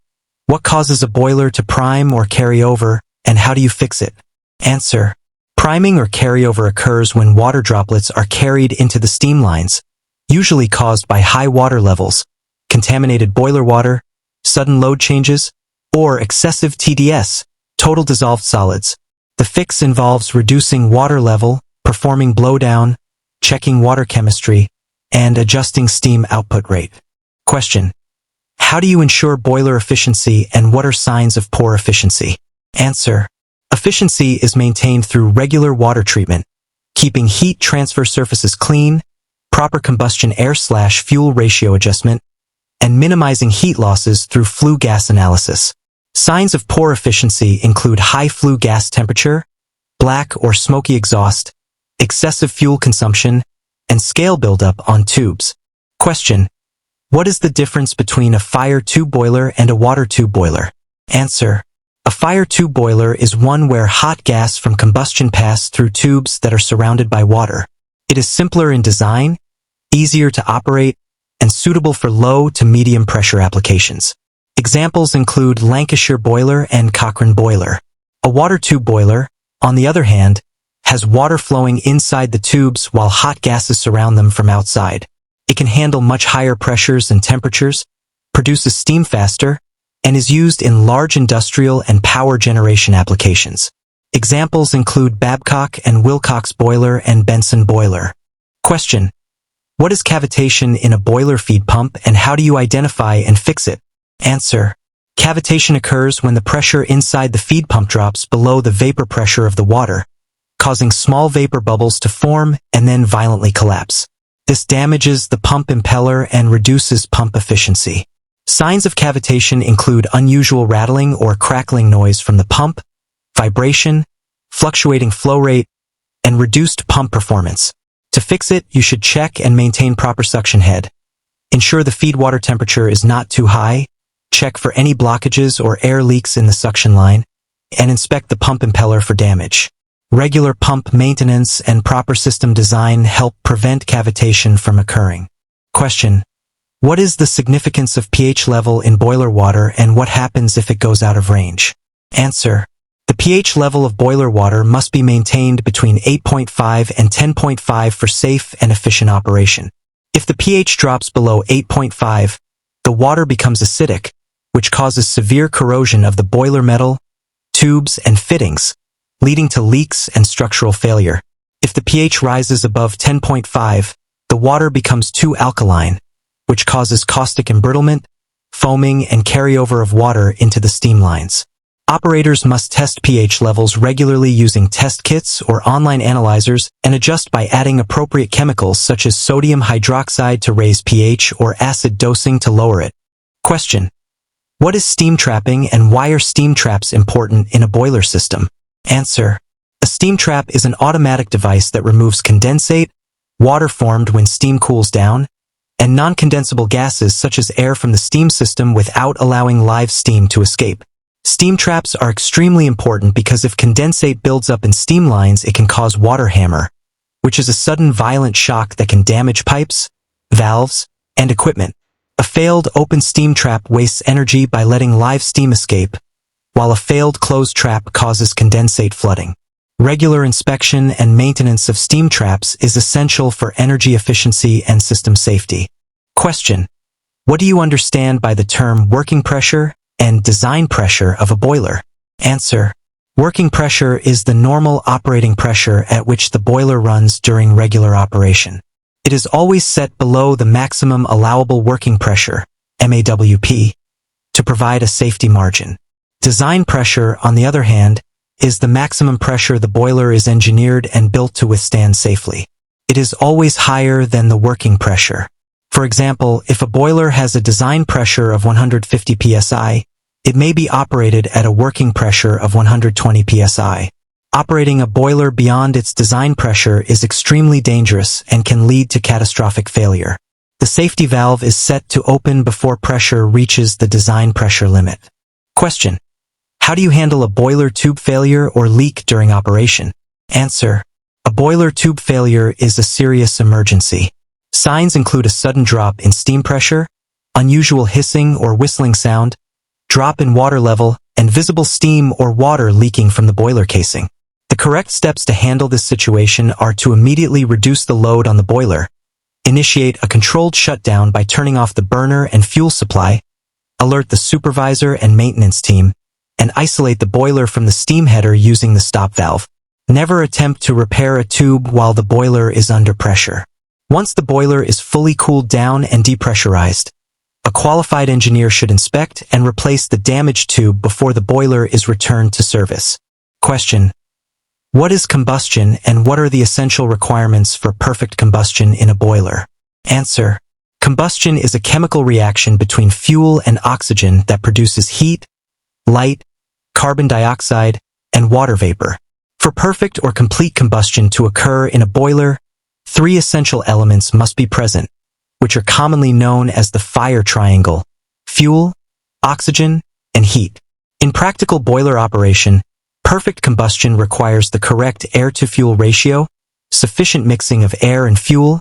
what causes a boiler to prime or carry over, and how do you fix it? Answer: priming or carryover occurs when water droplets are carried into the steam lines, usually caused by high water levels, contaminated boiler water, sudden load changes, or excessive TDS, total dissolved solids. The fix involves reducing water level, performing blowdown, checking water chemistry, and adjusting steam output rate. Question: how do you ensure boiler efficiency and what are signs of poor efficiency? Answer: efficiency is maintained through regular water treatment, keeping heat transfer surfaces clean, proper combustion air/fuel ratio adjustment, and minimizing heat losses through flue gas analysis. Signs of poor efficiency include high flue gas temperature, black or smoky exhaust, excessive fuel consumption, and scale buildup on tubes. Question: what is the difference between a fire tube boiler and a water tube boiler? Answer: a fire tube boiler is one where hot gas from combustion passes through tubes that are surrounded by water. It is simpler in design, easier to operate, and suitable for low to medium pressure applications. Examples include Lancashire boiler and Cochrane boiler. A water tube boiler, on the other hand, has water flowing inside the tubes while hot gases surround them from outside. It can handle much higher pressures and temperatures, produces steam faster, and is used in large industrial and power generation applications. Examples include Babcock and Wilcox boiler and Benson boiler. Question: what is cavitation in a boiler feed pump and how do you identify and fix it? Answer: cavitation occurs when the pressure inside the feed pump drops below the vapor pressure of the water, causing small vapor bubbles to form and then violently collapse. This damages the pump impeller and reduces pump efficiency. Signs of cavitation include unusual rattling or crackling noise from the pump, vibration, fluctuating flow rate, and reduced pump performance. To fix it, you should check and maintain proper suction head. Ensure the feed water temperature is not too high, check for any blockages or air leaks in the suction line, and inspect the pump impeller for damage. Regular pump maintenance and proper system design help prevent cavitation from occurring. Question: what is the significance of pH level in boiler water and what happens if it goes out of range? Answer: the pH level of boiler water must be maintained between 8.5 and 10.5 for safe and efficient operation. If the pH drops below 8.5, the water becomes acidic, which causes severe corrosion of the boiler metal, tubes, and fittings, leading to leaks and structural failure. If the pH rises above 10.5, the water becomes too alkaline, which causes caustic embrittlement, foaming, and carryover of water into the steam lines. Operators must test pH levels regularly using test kits or online analyzers and adjust by adding appropriate chemicals such as sodium hydroxide to raise pH or acid dosing to lower it. Question: what is steam trapping and why are steam traps important in a boiler system? Answer: a steam trap is an automatic device that removes condensate, water formed when steam cools down, and non-condensable gases such as air from the steam system without allowing live steam to escape. Steam traps are extremely important because if condensate builds up in steam lines, it can cause water hammer, which is a sudden violent shock that can damage pipes, valves, and equipment. A failed open steam trap wastes energy by letting live steam escape, while a failed closed trap causes condensate flooding. Regular inspection and maintenance of steam traps is essential for energy efficiency and system safety. Question: what do you understand by the term working pressure and design pressure of a boiler? Answer: working pressure is the normal operating pressure at which the boiler runs during regular operation. It is always set below the maximum allowable working pressure, MAWP, to provide a safety margin. Design pressure, on the other hand, is the maximum pressure the boiler is engineered and built to withstand safely. It is always higher than the working pressure. For example, if a boiler has a design pressure of 150 psi, it may be operated at a working pressure of 120 psi. Operating a boiler beyond its design pressure is extremely dangerous and can lead to catastrophic failure. The safety valve is set to open before pressure reaches the design pressure limit. Question: how do you handle a boiler tube failure or leak during operation? Answer: a boiler tube failure is a serious emergency. Signs include a sudden drop in steam pressure, unusual hissing or whistling sound, drop in water level, and visible steam or water leaking from the boiler casing. The correct steps to handle this situation are to immediately reduce the load on the boiler, initiate a controlled shutdown by turning off the burner and fuel supply, alert the supervisor and maintenance team, and isolate the boiler from the steam header using the stop valve. Never attempt to repair a tube while the boiler is under pressure. Once the boiler is fully cooled down and depressurized, a qualified engineer should inspect and replace the damaged tube before the boiler is returned to service. Question: what is combustion and what are the essential requirements for perfect combustion in a boiler? Answer: combustion is a chemical reaction between fuel and oxygen that produces heat, light, carbon dioxide, and water vapor. For perfect or complete combustion to occur in a boiler, 3 essential elements must be present, which are commonly known as the fire triangle: fuel, oxygen, and heat. In practical boiler operation, perfect combustion requires the correct air-to-fuel ratio, sufficient mixing of air and fuel,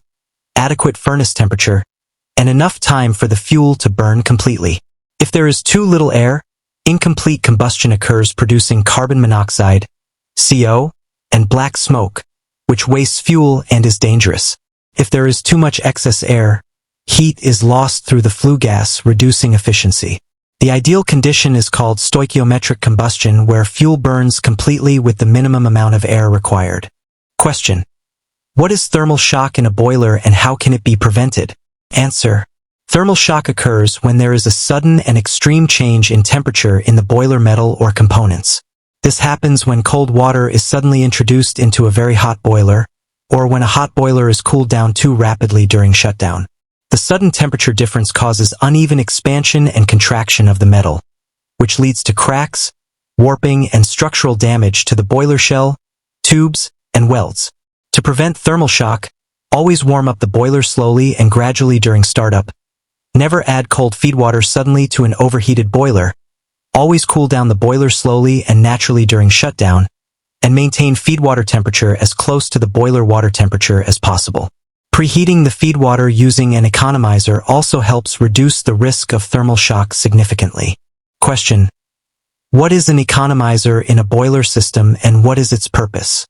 adequate furnace temperature, and enough time for the fuel to burn completely. If there is too little air, incomplete combustion occurs, producing carbon monoxide, CO, and black smoke, which wastes fuel and is dangerous. If there is too much excess air, heat is lost through the flue gas, reducing efficiency. The ideal condition is called stoichiometric combustion, where fuel burns completely with the minimum amount of air required. Question: what is thermal shock in a boiler and how can it be prevented? Answer: thermal shock occurs when there is a sudden and extreme change in temperature in the boiler metal or components. This happens when cold water is suddenly introduced into a very hot boiler, or when a hot boiler is cooled down too rapidly during shutdown. The sudden temperature difference causes uneven expansion and contraction of the metal, which leads to cracks, warping, and structural damage to the boiler shell, tubes, and welds. To prevent thermal shock, always warm up the boiler slowly and gradually during startup. Never add cold feedwater suddenly to an overheated boiler. Always cool down the boiler slowly and naturally during shutdown, and maintain feedwater temperature as close to the boiler water temperature as possible. Preheating the feedwater using an economizer also helps reduce the risk of thermal shock significantly. Question: what is an economizer in a boiler system and what is its purpose?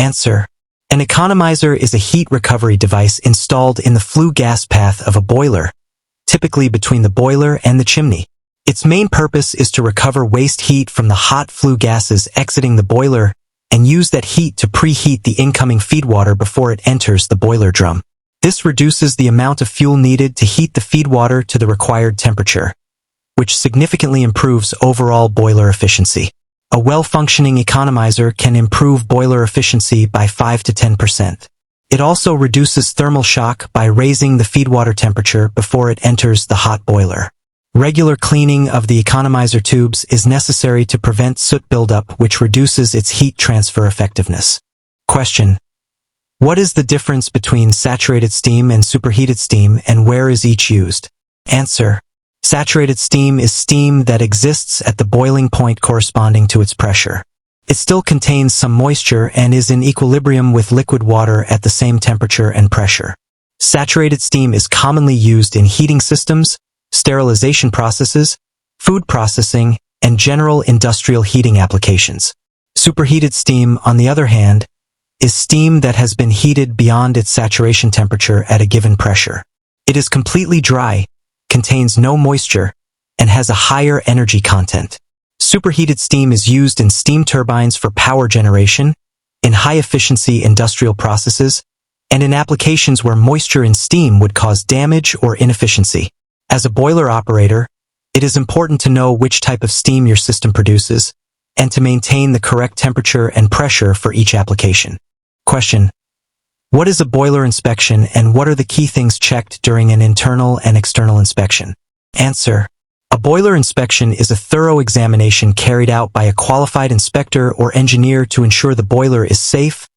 Answer: an economizer is a heat recovery device installed in the flue gas path of a boiler, typically between the boiler and the chimney. Its main purpose is to recover waste heat from the hot flue gases exiting the boiler and use that heat to preheat the incoming feedwater before it enters the boiler drum. This reduces the amount of fuel needed to heat the feedwater to the required temperature, which significantly improves overall boiler efficiency. A well-functioning economizer can improve boiler efficiency by 5 to 10%. It also reduces thermal shock by raising the feedwater temperature before it enters the hot boiler. Regular cleaning of the economizer tubes is necessary to prevent soot buildup, which reduces its heat transfer effectiveness. Question: what is the difference between saturated steam and superheated steam and where is each used? Answer: saturated steam is steam that exists at the boiling point corresponding to its pressure. It still contains some moisture and is in equilibrium with liquid water at the same temperature and pressure. Saturated steam is commonly used in heating systems, sterilization processes, food processing, and general industrial heating applications. Superheated steam, on the other hand, is steam that has been heated beyond its saturation temperature at a given pressure. It is completely dry, contains no moisture, and has a higher energy content. Superheated steam is used in steam turbines for power generation, in high-efficiency industrial processes, and in applications where moisture in steam would cause damage or inefficiency. As a boiler operator, it is important to know which type of steam your system produces, and to maintain the correct temperature and pressure for each application. Question: what is a boiler inspection and what are the key things checked during an internal and external inspection? Answer: a boiler inspection is a thorough examination carried out by a qualified inspector or engineer to ensure the boiler is safe,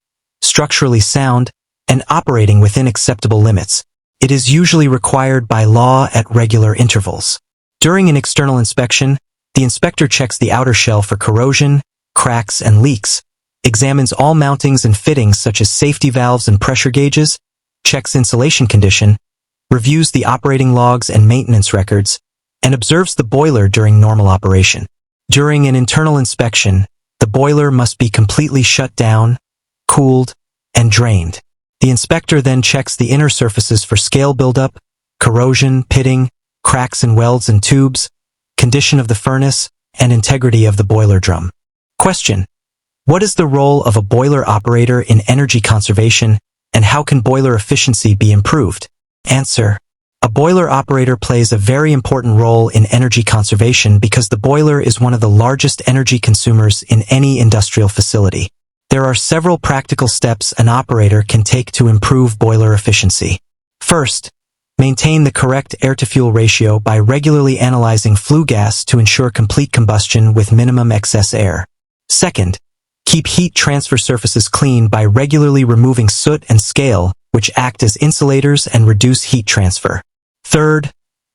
structurally sound, and operating within acceptable limits. It is usually required by law at regular intervals. During an external inspection, the inspector checks the outer shell for corrosion, cracks, and leaks, examines all mountings and fittings such as safety valves and pressure gauges, checks insulation condition, reviews the operating logs and maintenance records, and observes the boiler during normal operation. During an internal inspection, the boiler must be completely shut down, cooled, and drained. The inspector then checks the inner surfaces for scale buildup, corrosion, pitting, cracks in welds and tubes, condition of the furnace, and integrity of the boiler drum. Question: what is the role of a boiler operator in energy conservation, and how can boiler efficiency be improved? Answer. A boiler operator plays a very important role in energy conservation because the boiler is one of the largest energy consumers in any industrial facility. There are several practical steps an operator can take to improve boiler efficiency. First, maintain the correct air-to-fuel ratio by regularly analyzing flue gas to ensure complete combustion with minimum excess air. Second, keep heat transfer surfaces clean by regularly removing soot and scale, which act as insulators and reduce heat transfer. Third,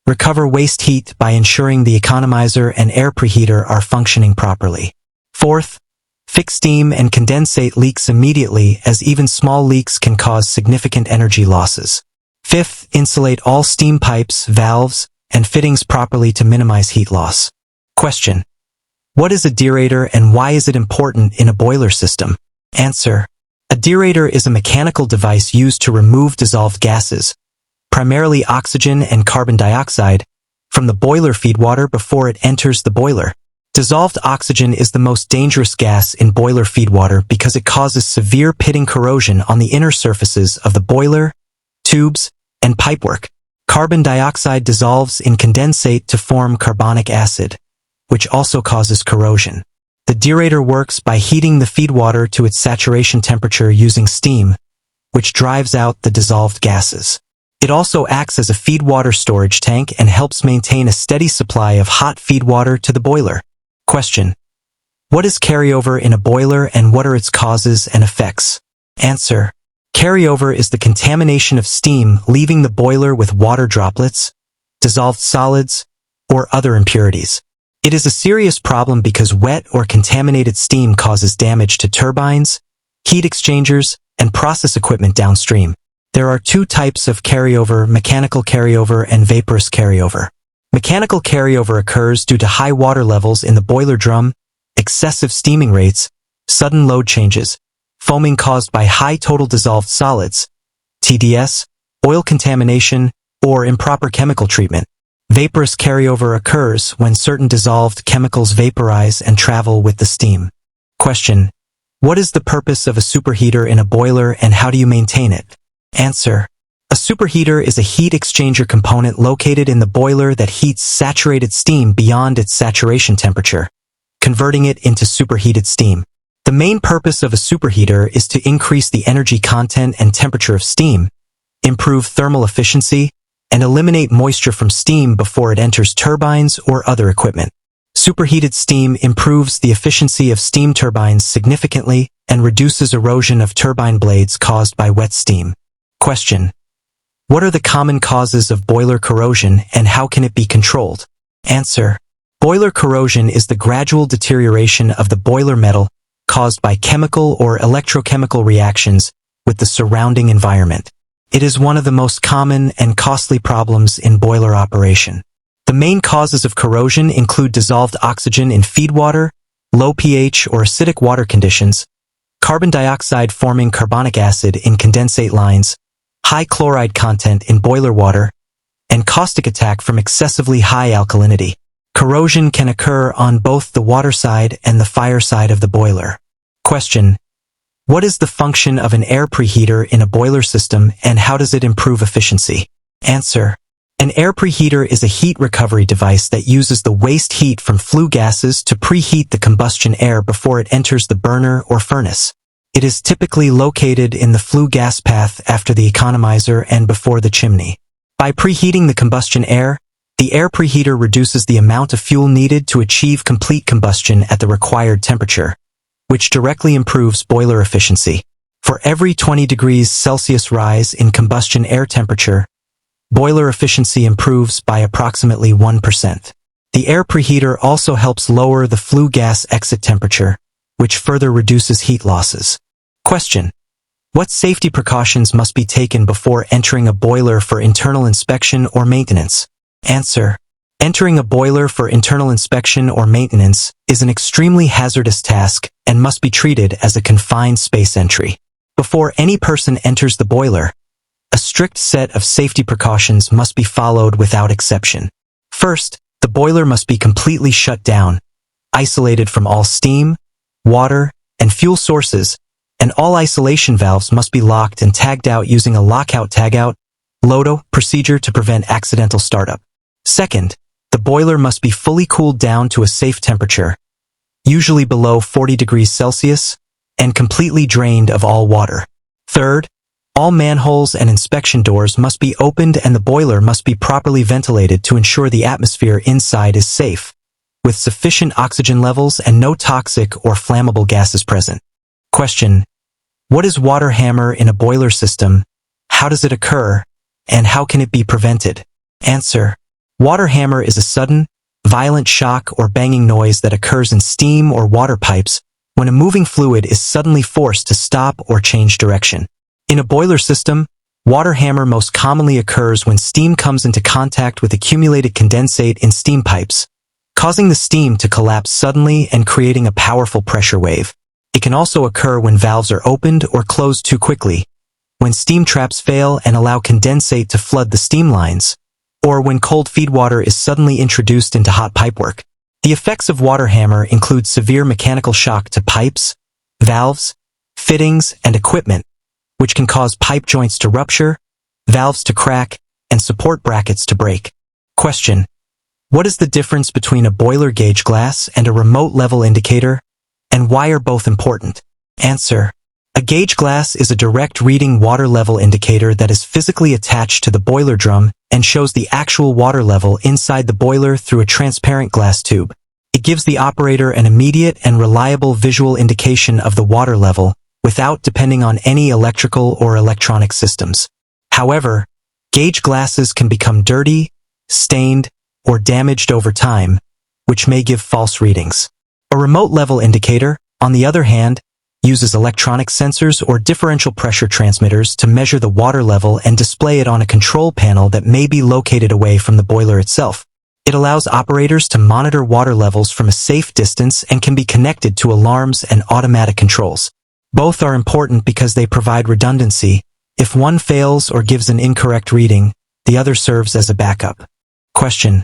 recover waste heat by ensuring the economizer and air preheater are functioning properly. Fourth, fix steam and condensate leaks immediately, as even small leaks can cause significant energy losses. Fifth, insulate all steam pipes, valves, and fittings properly to minimize heat loss. Question. What is a deaerator and why is it important in a boiler system? Answer. A deaerator is a mechanical device used to remove dissolved gases, primarily oxygen and carbon dioxide, from the boiler feedwater before it enters the boiler. Dissolved oxygen is the most dangerous gas in boiler feedwater because it causes severe pitting corrosion on the inner surfaces of the boiler, tubes, and pipework. Carbon dioxide dissolves in condensate to form carbonic acid, which also causes corrosion. The deaerator works by heating the feedwater to its saturation temperature using steam, which drives out the dissolved gases. It also acts as a feedwater storage tank and helps maintain a steady supply of hot feedwater to the boiler. Question. What is carryover in a boiler and what are its causes and effects? Answer. Carryover is the contamination of steam leaving the boiler with water droplets, dissolved solids, or other impurities. It is a serious problem because wet or contaminated steam causes damage to turbines, heat exchangers, and process equipment downstream. There are two types of carryover: mechanical carryover and vaporous carryover. Mechanical carryover occurs due to high water levels in the boiler drum, excessive steaming rates, sudden load changes, foaming caused by high total dissolved solids, TDS, oil contamination, or improper chemical treatment. Vaporous carryover occurs when certain dissolved chemicals vaporize and travel with the steam. Question. What is the purpose of a superheater in a boiler and how do you maintain it? Answer. A superheater is a heat exchanger component located in the boiler that heats saturated steam beyond its saturation temperature, converting it into superheated steam. The main purpose of a superheater is to increase the energy content and temperature of steam, improve thermal efficiency, and eliminate moisture from steam before it enters turbines or other equipment. Superheated steam improves the efficiency of steam turbines significantly and reduces erosion of turbine blades caused by wet steam. Question. What are the common causes of boiler corrosion and how can it be controlled? Answer. Boiler corrosion is the gradual deterioration of the boiler metal caused by chemical or electrochemical reactions with the surrounding environment. It is one of the most common and costly problems in boiler operation. The main causes of corrosion include dissolved oxygen in feedwater, low pH or acidic water conditions, carbon dioxide forming carbonic acid in condensate lines, high chloride content in boiler water, and caustic attack from excessively high alkalinity. Corrosion can occur on both the water side and the fire side of the boiler. Question. What is the function of an air preheater in a boiler system and how does it improve efficiency? Answer. An air preheater is a heat recovery device that uses the waste heat from flue gases to preheat the combustion air before it enters the burner or furnace. It is typically located in the flue gas path after the economizer and before the chimney. By preheating the combustion air, the air preheater reduces the amount of fuel needed to achieve complete combustion at the required temperature, which directly improves boiler efficiency. For every 20 degrees Celsius rise in combustion air temperature, boiler efficiency improves by approximately 1%. The air preheater also helps lower the flue gas exit temperature, which further reduces heat losses. Question. What safety precautions must be taken before entering a boiler for internal inspection or maintenance? Answer. Entering a boiler for internal inspection or maintenance is an extremely hazardous task and must be treated as a confined space entry. Before any person enters the boiler, a strict set of safety precautions must be followed without exception. First, the boiler must be completely shut down, isolated from all steam, water, and fuel sources, and all isolation valves must be locked and tagged out using a lockout-tagout (LOTO) procedure to prevent accidental startup. Second, the boiler must be fully cooled down to a safe temperature, usually below 40 degrees Celsius, and completely drained of all water. Third, all manholes and inspection doors must be opened and the boiler must be properly ventilated to ensure the atmosphere inside is safe, with sufficient oxygen levels and no toxic or flammable gases present. Question: what is water hammer in a boiler system? How does it occur? And how can it be prevented? Answer: water hammer is a sudden, violent shock or banging noise that occurs in steam or water pipes when a moving fluid is suddenly forced to stop or change direction. In a boiler system, water hammer most commonly occurs when steam comes into contact with accumulated condensate in steam pipes, causing the steam to collapse suddenly and creating a powerful pressure wave. It can also occur when valves are opened or closed too quickly, when steam traps fail and allow condensate to flood the steam lines, or when cold feed water is suddenly introduced into hot pipework. The effects of water hammer include severe mechanical shock to pipes, valves, fittings, and equipment, which can cause pipe joints to rupture, valves to crack, and support brackets to break. Question: what is the difference between a boiler gauge glass and a remote level indicator, and why are both important? Answer: a gauge glass is a direct reading water level indicator that is physically attached to the boiler drum and shows the actual water level inside the boiler through a transparent glass tube. It gives the operator an immediate and reliable visual indication of the water level without depending on any electrical or electronic systems. However, gauge glasses can become dirty, stained, or damaged over time, which may give false readings. A remote level indicator, on the other hand, uses electronic sensors or differential pressure transmitters to measure the water level and display it on a control panel that may be located away from the boiler itself. It allows operators to monitor water levels from a safe distance and can be connected to alarms and automatic controls. Both are important because they provide redundancy. If one fails or gives an incorrect reading, the other serves as a backup. Question: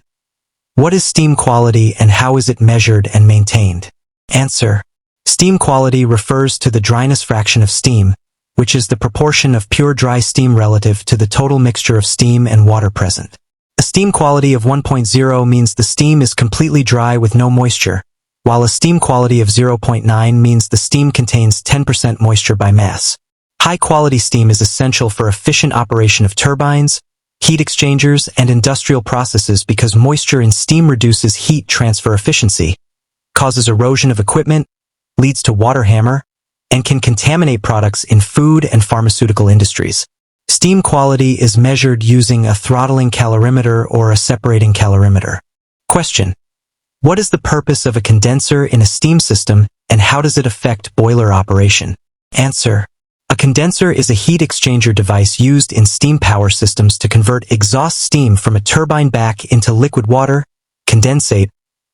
what is steam quality and how is it measured and maintained? Answer: steam quality refers to the dryness fraction of steam, which is the proportion of pure dry steam relative to the total mixture of steam and water present. A steam quality of 1.0 means the steam is completely dry with no moisture, while a steam quality of 0.9 means the steam contains 10% moisture by mass. High-quality steam is essential for efficient operation of turbines, heat exchangers, and industrial processes because moisture in steam reduces heat transfer efficiency, causes erosion of equipment, leads to water hammer, and can contaminate products in food and pharmaceutical industries. Steam quality is measured using a throttling calorimeter or a separating calorimeter. Question: what is the purpose of a condenser in a steam system and how does it affect boiler operation? Answer: a condenser is a heat exchanger device used in steam power systems to convert exhaust steam from a turbine back into liquid water, condensate,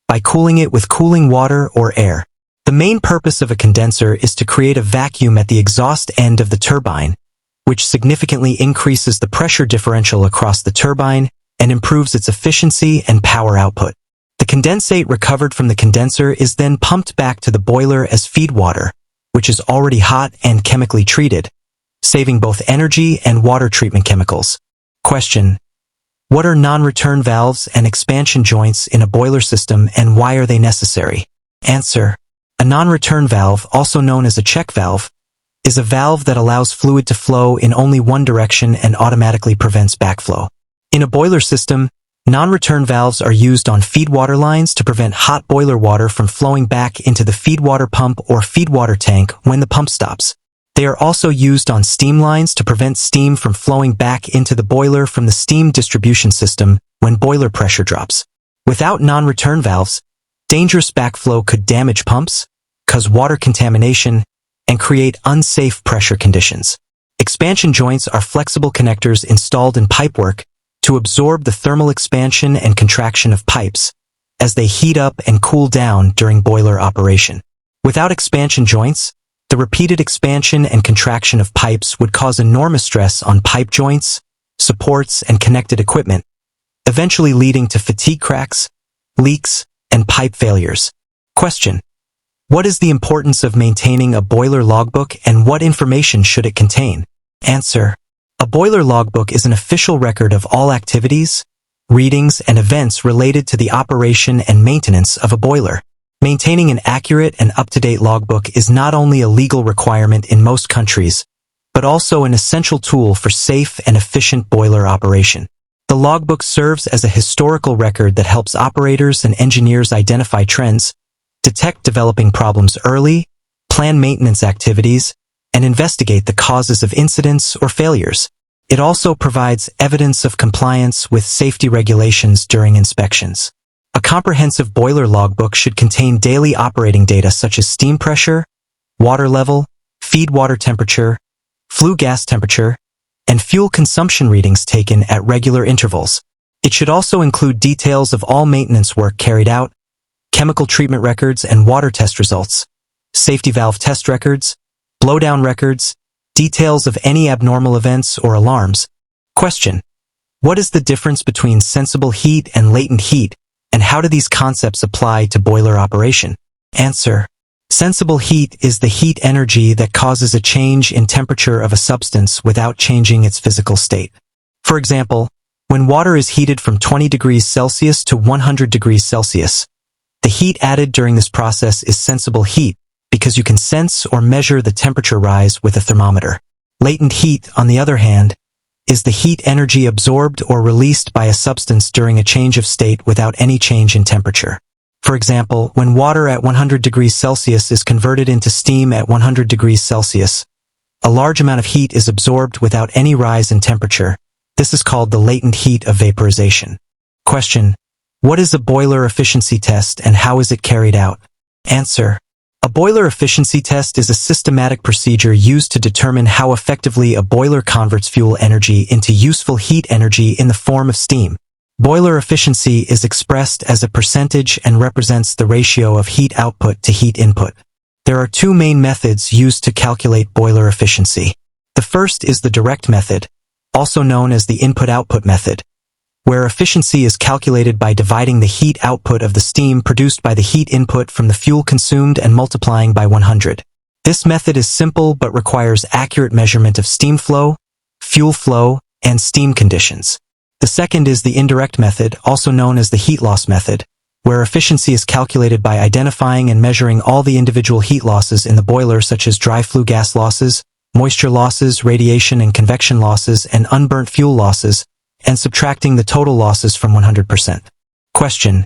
by cooling it with cooling water or air. The main purpose of a condenser is to create a vacuum at the exhaust end of the turbine, which significantly increases the pressure differential across the turbine and improves its efficiency and power output. The condensate recovered from the condenser is then pumped back to the boiler as feed water, which is already hot and chemically treated, saving both energy and water treatment chemicals. Question: what are non-return valves and expansion joints in a boiler system and why are they necessary? Answer: a non-return valve, also known as a check valve, is a valve that allows fluid to flow in only one direction and automatically prevents backflow. In a boiler system, non-return valves are used on feed water lines to prevent hot boiler water from flowing back into the feed water pump or feed water tank when the pump stops. They are also used on steam lines to prevent steam from flowing back into the boiler from the steam distribution system when boiler pressure drops. Without non-return valves, dangerous backflow could damage pumps, cause water contamination, and create unsafe pressure conditions. Expansion joints are flexible connectors installed in pipework to absorb the thermal expansion and contraction of pipes as they heat up and cool down during boiler operation. Without expansion joints, the repeated expansion and contraction of pipes would cause enormous stress on pipe joints, supports, and connected equipment, eventually leading to fatigue cracks, leaks, and pipe failures. Question: What is the importance of maintaining a boiler logbook and what information should it contain? Answer. A boiler logbook is an official record of all activities, readings, and events related to the operation and maintenance of a boiler. Maintaining an accurate and up-to-date logbook is not only a legal requirement in most countries, but also an essential tool for safe and efficient boiler operation. The logbook serves as a historical record that helps operators and engineers identify trends, detect developing problems early, plan maintenance activities, and investigate the causes of incidents or failures. It also provides evidence of compliance with safety regulations during inspections. A comprehensive boiler logbook should contain daily operating data such as steam pressure, water level, feed water temperature, flue gas temperature, and fuel consumption readings taken at regular intervals. It should also include details of all maintenance work carried out, chemical treatment records and water test results, safety valve test records, blowdown records, details of any abnormal events or alarms. Question. What is the difference between sensible heat and latent heat, and how do these concepts apply to boiler operation? Answer. Sensible heat is the heat energy that causes a change in temperature of a substance without changing its physical state. For example, when water is heated from 20 degrees Celsius to 100 degrees Celsius, the heat added during this process is sensible heat because you can sense or measure the temperature rise with a thermometer. Latent heat, on the other hand, is the heat energy absorbed or released by a substance during a change of state without any change in temperature. For example, when water at 100 degrees Celsius is converted into steam at 100 degrees Celsius, a large amount of heat is absorbed without any rise in temperature. This is called the latent heat of vaporization. Question. What is a boiler efficiency test and how is it carried out? Answer. A boiler efficiency test is a systematic procedure used to determine how effectively a boiler converts fuel energy into useful heat energy in the form of steam. Boiler efficiency is expressed as a percentage and represents the ratio of heat output to heat input. There are two main methods used to calculate boiler efficiency. The first is the direct method, also known as the input-output method, where efficiency is calculated by dividing the heat output of the steam produced by the heat input from the fuel consumed and multiplying by 100. This method is simple but requires accurate measurement of steam flow, fuel flow, and steam conditions. The second is the indirect method, also known as the heat loss method, where efficiency is calculated by identifying and measuring all the individual heat losses in the boiler such as dry flue gas losses, moisture losses, radiation and convection losses, and unburnt fuel losses, and subtracting the total losses from 100%. Question.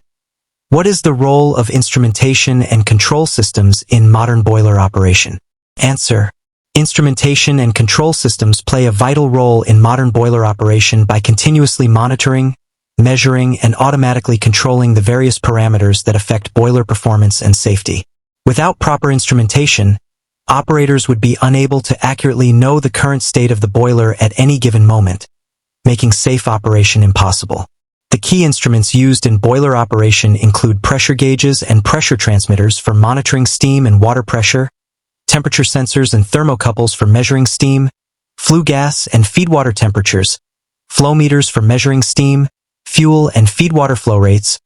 What is the role of instrumentation and control systems in modern boiler operation? Answer. Instrumentation and control systems play a vital role in modern boiler operation by continuously monitoring, measuring, and automatically controlling the various parameters that affect boiler performance and safety. Without proper instrumentation, operators would be unable to accurately know the current state of the boiler at any given moment, making safe operation impossible. The key instruments used in boiler operation include pressure gauges and pressure transmitters for monitoring steam and water pressure, temperature sensors and thermocouples for measuring steam, flue gas and feed water temperatures, flow meters for measuring steam, fuel and feed water flow rates,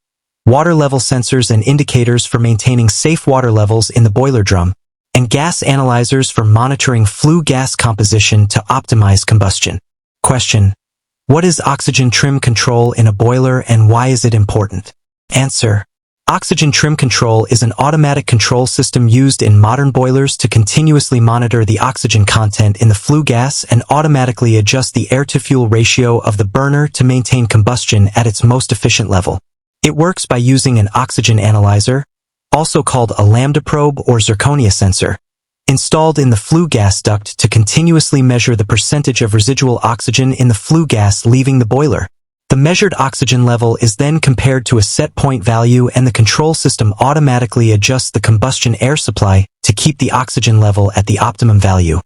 water level sensors and indicators for maintaining safe water levels in the boiler drum, and gas analyzers for monitoring flue gas composition to optimize combustion. Question. What is oxygen trim control in a boiler and why is it important? Answer. Oxygen trim control is an automatic control system used in modern boilers to continuously monitor the oxygen content in the flue gas and automatically adjust the air-to-fuel ratio of the burner to maintain combustion at its most efficient level. It works by using an oxygen analyzer, also called a lambda probe or zirconia sensor, installed in the flue gas duct to continuously measure the percentage of residual oxygen in the flue gas leaving the boiler. The measured oxygen level is then compared to a set point value and the control system automatically adjusts the combustion air supply to keep the oxygen level at the optimum value,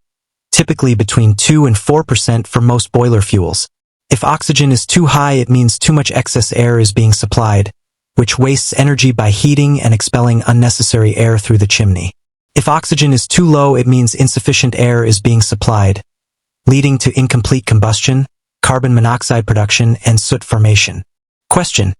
typically between 2 and 4% for most boiler fuels. If oxygen is too high, it means too much excess air is being supplied, which wastes energy by heating and expelling unnecessary air through the chimney. If oxygen is too low, it means insufficient air is being supplied, leading to incomplete combustion, carbon monoxide production, and soot formation. Question.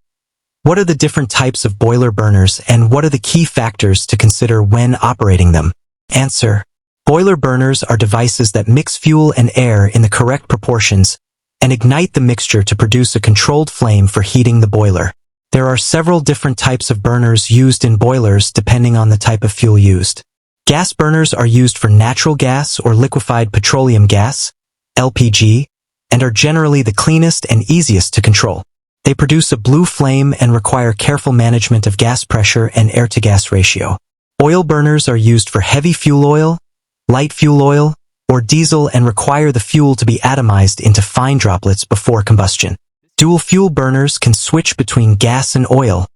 What are the different types of boiler burners and what are the key factors to consider when operating them? Answer. Boiler burners are devices that mix fuel and air in the correct proportions and ignite the mixture to produce a controlled flame for heating the boiler. There are several different types of burners used in boilers depending on the type of fuel used. Gas burners are used for natural gas or liquefied petroleum gas, LPG, and are generally the cleanest and easiest to control. They produce a blue flame and require careful management of gas pressure and air-to-gas ratio. Oil burners are used for heavy fuel oil, light fuel oil, or diesel and require the fuel to be atomized into fine droplets before combustion. Dual fuel burners can switch between gas and oil,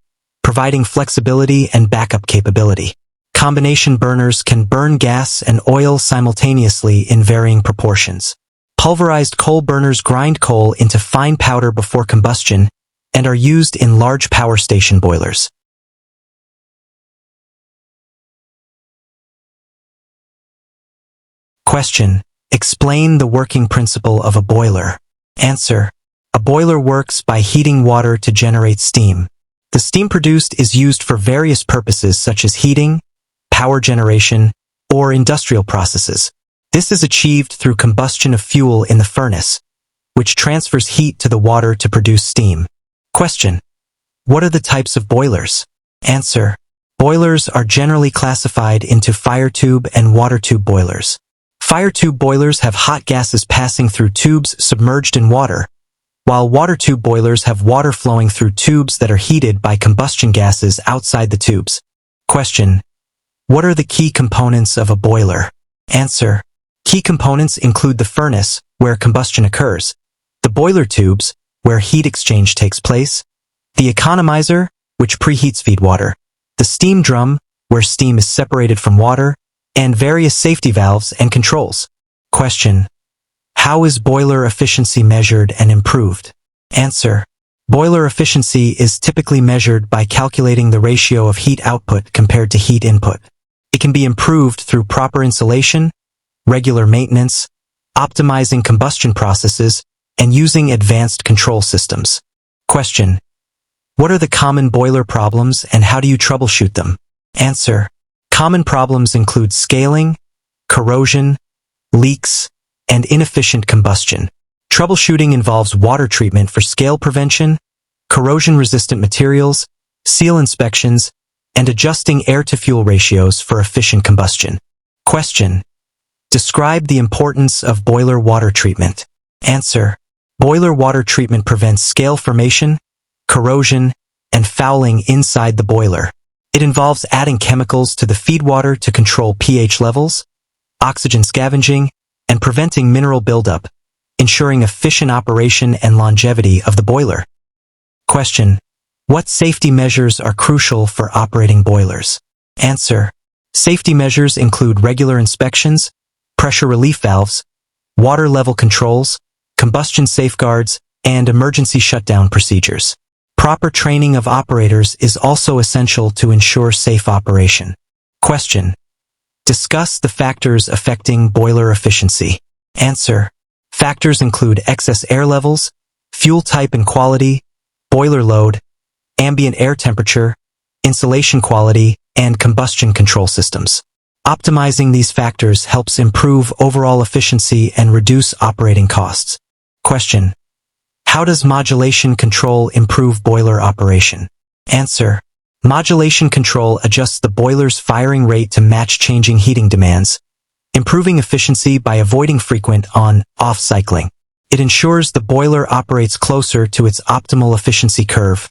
providing flexibility and backup capability. Combination burners can burn gas and oil simultaneously in varying proportions. Pulverized coal burners grind coal into fine powder before combustion and are used in large power station boilers. Question. Explain the working principle of a boiler. Answer. A boiler works by heating water to generate steam. The steam produced is used for various purposes such as heating, power generation, or industrial processes. This is achieved through combustion of fuel in the furnace, which transfers heat to the water to produce steam. Question. What are the types of boilers? Answer. Boilers are generally classified into fire tube and water tube boilers. Fire tube boilers have hot gases passing through tubes submerged in water, while water tube boilers have water flowing through tubes that are heated by combustion gases outside the tubes. Question. What are the key components of a boiler? Answer. Key components include the furnace, where combustion occurs, the boiler tubes, where heat exchange takes place, the economizer, which preheats feed water, the steam drum, where steam is separated from water, and various safety valves and controls. Question. How is boiler efficiency measured and improved? Answer. Boiler efficiency is typically measured by calculating the ratio of heat output compared to heat input. It can be improved through proper insulation, regular maintenance, optimizing combustion processes, and using advanced control systems. Question. What are the common boiler problems and how do you troubleshoot them? Answer. Common problems include scaling, corrosion, leaks, and inefficient combustion. Troubleshooting involves water treatment for scale prevention, corrosion-resistant materials, seal inspections, and adjusting air-to-fuel ratios for efficient combustion. Question. Describe the importance of boiler water treatment. Answer. Boiler water treatment prevents scale formation, corrosion, and fouling inside the boiler. It involves adding chemicals to the feed water to control pH levels, oxygen scavenging, and preventing mineral buildup, ensuring efficient operation and longevity of the boiler. Question. What safety measures are crucial for operating boilers? Answer. Safety measures include regular inspections, pressure relief valves, water level controls, combustion safeguards, and emergency shutdown procedures. Proper training of operators is also essential to ensure safe operation. Question. Discuss the factors affecting boiler efficiency. Answer. Factors include excess air levels, fuel type and quality, boiler load, ambient air temperature, insulation quality, and combustion control systems. Optimizing these factors helps improve overall efficiency and reduce operating costs. Question. How does modulation control improve boiler operation? Answer. Modulation control adjusts the boiler's firing rate to match changing heating demands, improving efficiency by avoiding frequent on-off cycling. It ensures the boiler operates closer to its optimal efficiency curve,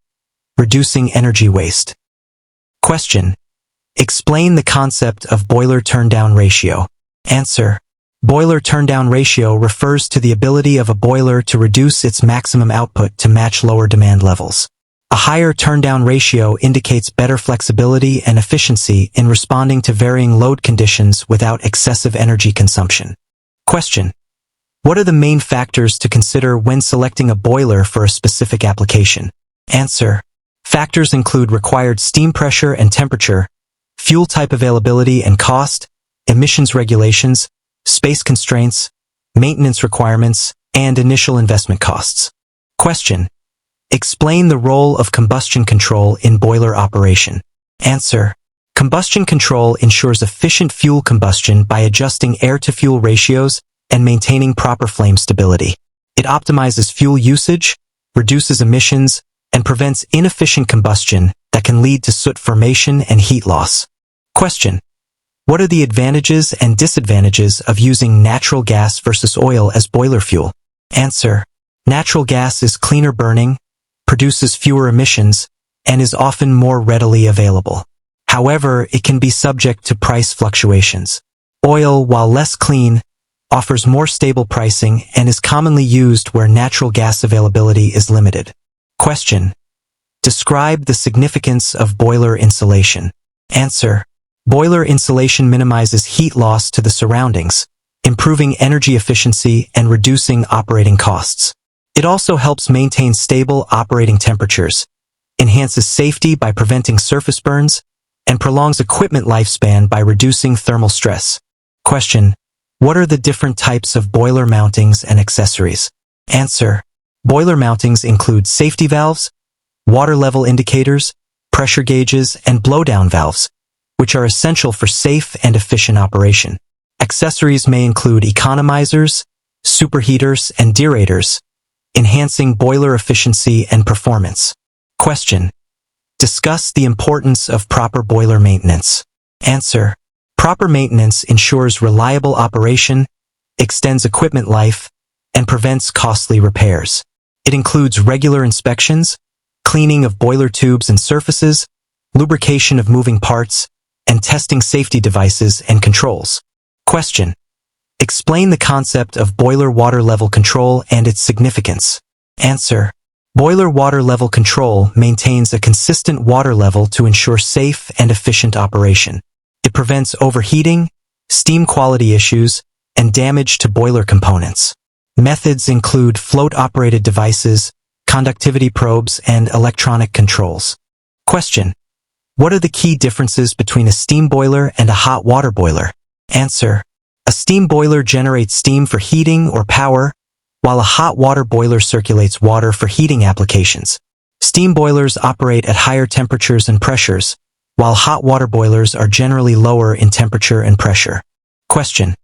reducing energy waste. Question. Explain the concept of boiler turn-down ratio. Answer. Boiler turn-down ratio refers to the ability of a boiler to reduce its maximum output to match lower demand levels. A higher turn-down ratio indicates better flexibility and efficiency in responding to varying load conditions without excessive energy consumption. Question. What are the main factors to consider when selecting a boiler for a specific application? Answer. Factors include required steam pressure and temperature, fuel type availability and cost, emissions regulations, space constraints, maintenance requirements, and initial investment costs. Question. Explain the role of combustion control in boiler operation. Answer. Combustion control ensures efficient fuel combustion by adjusting air-to-fuel ratios and maintaining proper flame stability. It optimizes fuel usage, reduces emissions, and prevents inefficient combustion that can lead to soot formation and heat loss. Question. What are the advantages and disadvantages of using natural gas versus oil as boiler fuel? Answer. Natural gas is cleaner burning, produces fewer emissions, and is often more readily available. However, it can be subject to price fluctuations. Oil, while less clean, offers more stable pricing and is commonly used where natural gas availability is limited. Question. Describe the significance of boiler insulation. Answer. Boiler insulation minimizes heat loss to the surroundings, improving energy efficiency and reducing operating costs. It also helps maintain stable operating temperatures, enhances safety by preventing surface burns, and prolongs equipment lifespan by reducing thermal stress. Question. What are the different types of boiler mountings and accessories? Answer. Boiler mountings include safety valves, water level indicators, pressure gauges, and blowdown valves, which are essential for safe and efficient operation. Accessories may include economizers, superheaters, and derators, enhancing boiler efficiency and performance. Question. Discuss the importance of proper boiler maintenance. Answer. Proper maintenance ensures reliable operation, extends equipment life, and prevents costly repairs. It includes regular inspections, cleaning of boiler tubes and surfaces, lubrication of moving parts, and testing safety devices and controls. Question. Explain the concept of boiler water level control and its significance. Answer. Boiler water level control maintains a consistent water level to ensure safe and efficient operation. It prevents overheating, steam quality issues, and damage to boiler components. Methods include float-operated devices, conductivity probes, and electronic controls. Question. What are the key differences between a steam boiler and a hot water boiler? Answer. A steam boiler generates steam for heating or power, while a hot water boiler circulates water for heating applications. Steam boilers operate at higher temperatures and pressures, while hot water boilers are generally lower in temperature and pressure. Question.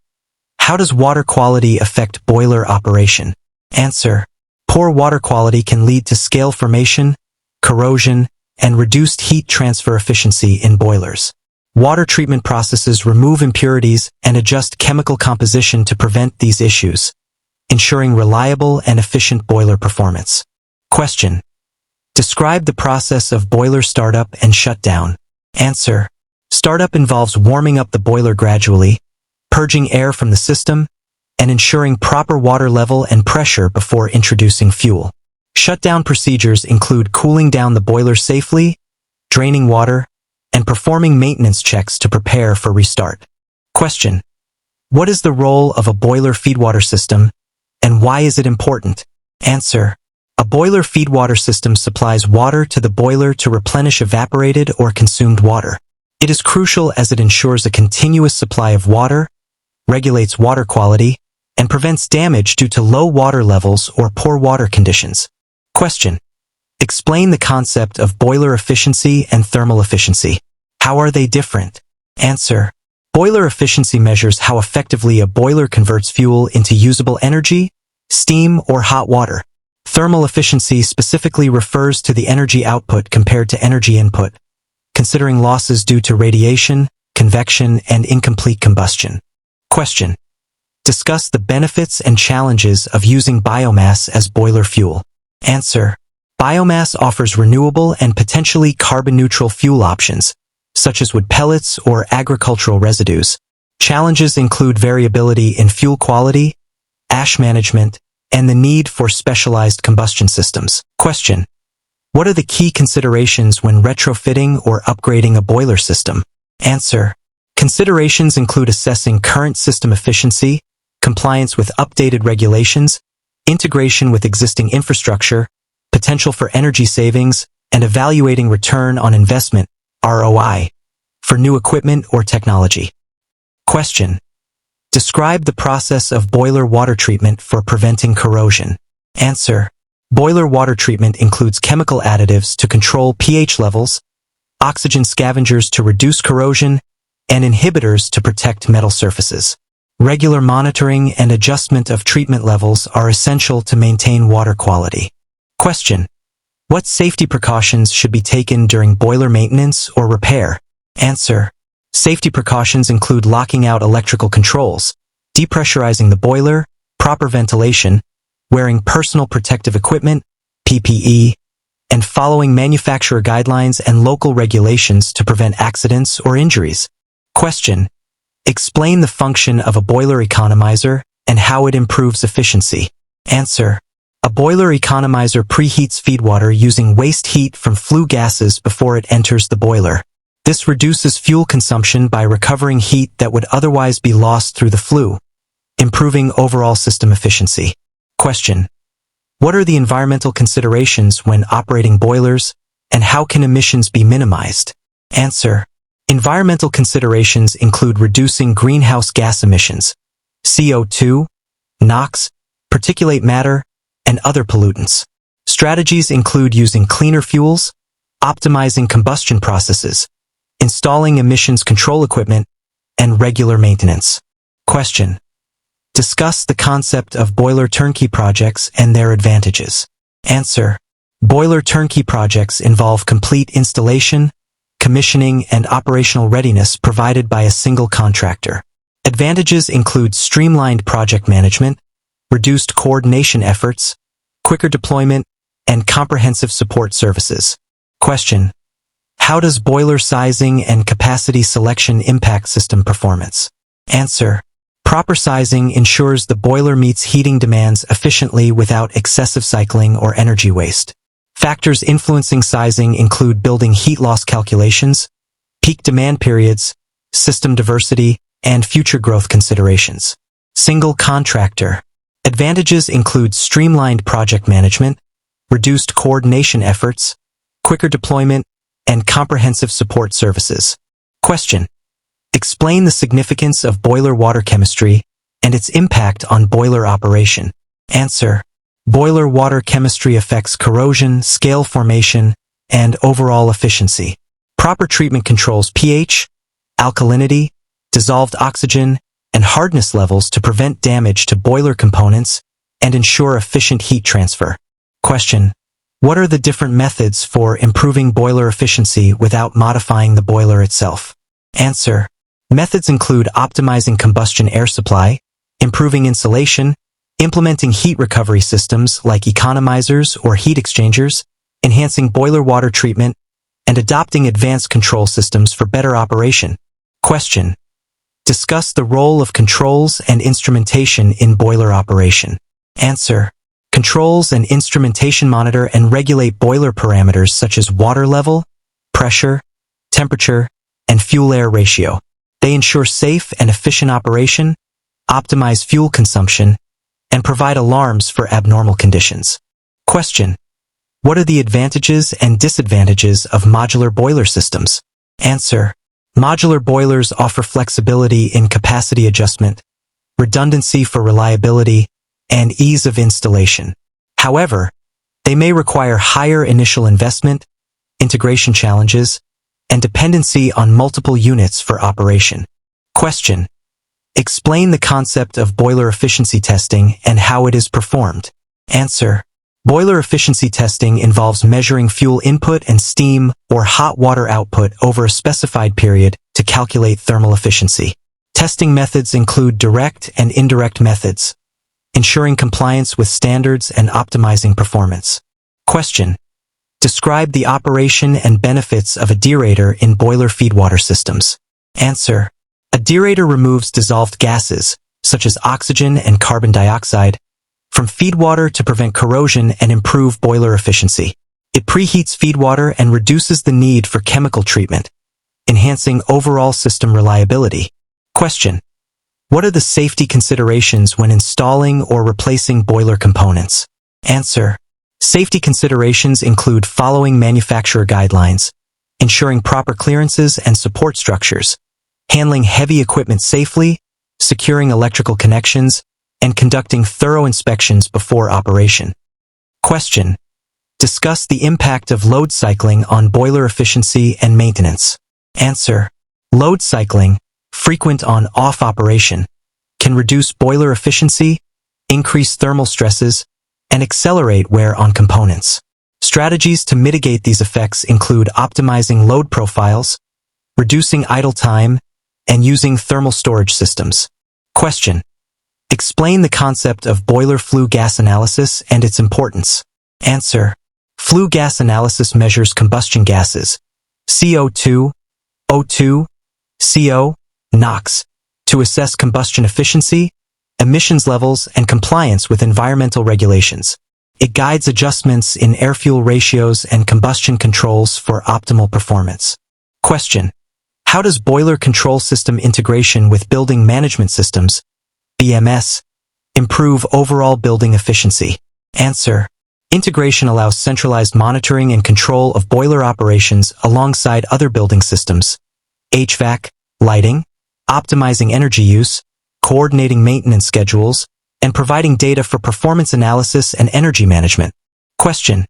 How does water quality affect boiler operation? Answer. Poor water quality can lead to scale formation, corrosion, and reduced heat transfer efficiency in boilers. Water treatment processes remove impurities and adjust chemical composition to prevent these issues, ensuring reliable and efficient boiler performance. Question. Describe the process of boiler startup and shutdown. Answer. Startup involves warming up the boiler gradually, purging air from the system, and ensuring proper water level and pressure before introducing fuel. Shutdown procedures include cooling down the boiler safely, draining water, and performing maintenance checks to prepare for restart. Question. What is the role of a boiler feedwater system, and why is it important? Answer. A boiler feedwater system supplies water to the boiler to replenish evaporated or consumed water. It is crucial as it ensures a continuous supply of water, regulates water quality, and prevents damage due to low water levels or poor water conditions. Question. Explain the concept of boiler efficiency and thermal efficiency. How are they different? Answer. Boiler efficiency measures how effectively a boiler converts fuel into usable energy, steam, or hot water. Thermal efficiency specifically refers to the energy output compared to energy input, considering losses due to radiation, convection, and incomplete combustion. Question. Discuss the benefits and challenges of using biomass as boiler fuel. Answer. Biomass offers renewable and potentially carbon-neutral fuel options, such as wood pellets or agricultural residues. Challenges include variability in fuel quality, ash management, and the need for specialized combustion systems. Question. What are the key considerations when retrofitting or upgrading a boiler system? Answer. Considerations include assessing current system efficiency, compliance with updated regulations, integration with existing infrastructure, potential for energy savings, and evaluating return on investment, ROI, for new equipment or technology. Question. Describe the process of boiler water treatment for preventing corrosion. Answer. Boiler water treatment includes chemical additives to control pH levels, oxygen scavengers to reduce corrosion, and inhibitors to protect metal surfaces. Regular monitoring and adjustment of treatment levels are essential to maintain water quality. Question: what safety precautions should be taken during boiler maintenance or repair? Answer: safety precautions include locking out electrical controls, depressurizing the boiler, proper ventilation, wearing personal protective equipment, PPE, and following manufacturer guidelines and local regulations to prevent accidents or injuries. Question: explain the function of a boiler economizer and how it improves efficiency. Answer: a boiler economizer preheats feedwater using waste heat from flue gases before it enters the boiler. This reduces fuel consumption by recovering heat that would otherwise be lost through the flue, improving overall system efficiency. Question: what are the environmental considerations when operating boilers, and how can emissions be minimized? Answer: environmental considerations include reducing greenhouse gas emissions, CO2, NOx, particulate matter, and other pollutants. Strategies include using cleaner fuels, optimizing combustion processes, installing emissions control equipment, and regular maintenance. Question: discuss the concept of boiler turnkey projects and their advantages. Answer: boiler turnkey projects involve complete installation, commissioning, and operational readiness provided by a single contractor. Advantages include streamlined project management, reduced coordination efforts, quicker deployment, and comprehensive support services. Question: how does boiler sizing and capacity selection impact system performance? Answer: proper sizing ensures the boiler meets heating demands efficiently without excessive cycling or energy waste. Factors influencing sizing include building heat loss calculations, peak demand periods, system diversity, and future growth considerations. Single contractor. Advantages include streamlined project management, reduced coordination efforts, quicker deployment, and comprehensive support services. Question: explain the significance of boiler water chemistry and its impact on boiler operation. Answer: boiler water chemistry affects corrosion, scale formation, and overall efficiency. Proper treatment controls pH, alkalinity, dissolved oxygen, and hardness levels to prevent damage to boiler components and ensure efficient heat transfer. Question: what are the different methods for improving boiler efficiency without modifying the boiler itself? Answer: methods include optimizing combustion air supply, improving insulation, implementing heat recovery systems like economizers or heat exchangers, enhancing boiler water treatment, and adopting advanced control systems for better operation. Question: discuss the role of controls and instrumentation in boiler operation. Answer: controls and instrumentation monitor and regulate boiler parameters such as water level, pressure, temperature, and fuel-air ratio. They ensure safe and efficient operation, optimize fuel consumption, and provide alarms for abnormal conditions. Question: what are the advantages and disadvantages of modular boiler systems? Answer: modular boilers offer flexibility in capacity adjustment, redundancy for reliability, and ease of installation. However, they may require higher initial investment, integration challenges, and dependency on multiple units for operation. Question: explain the concept of boiler efficiency testing and how it is performed. Answer: boiler efficiency testing involves measuring fuel input and steam or hot water output over a specified period to calculate thermal efficiency. Testing methods include direct and indirect methods, ensuring compliance with standards and optimizing performance. Question: describe the operation and benefits of a deaerator in boiler feedwater systems. Answer: a deaerator removes dissolved gases, such as oxygen and carbon dioxide, from feedwater to prevent corrosion and improve boiler efficiency. It preheats feedwater and reduces the need for chemical treatment, enhancing overall system reliability. Question: what are the safety considerations when installing or replacing boiler components? Answer: safety considerations include following manufacturer guidelines, ensuring proper clearances and support structures, handling heavy equipment safely, securing electrical connections, and conducting thorough inspections before operation. Question. Discuss the impact of load cycling on boiler efficiency and maintenance. Answer. Load cycling, frequent on-off operation, can reduce boiler efficiency, increase thermal stresses, and accelerate wear on components. Strategies to mitigate these effects include optimizing load profiles, reducing idle time, and using thermal storage systems. Question. Explain the concept of boiler flue gas analysis and its importance. Answer. Flue gas analysis measures combustion gases, CO2, O2, CO, NOx, to assess combustion efficiency, emissions levels, and compliance with environmental regulations. It guides adjustments in air-fuel ratios and combustion controls for optimal performance. Question. How does boiler control system integration with building management systems, BMS, improve overall building efficiency? Answer. Integration allows centralized monitoring and control of boiler operations alongside other building systems, HVAC, lighting, optimizing energy use, coordinating maintenance schedules, and providing data for performance analysis and energy management. Question.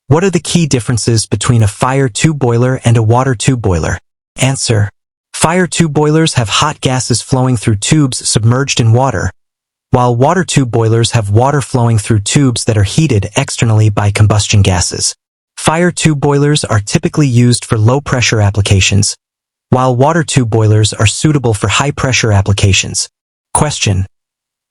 What are the key differences between a fire tube boiler and a water tube boiler? Answer. Fire tube boilers have hot gases flowing through tubes submerged in water, while water tube boilers have water flowing through tubes that are heated externally by combustion gases. Fire tube boilers are typically used for low-pressure applications, while water tube boilers are suitable for high-pressure applications. Question.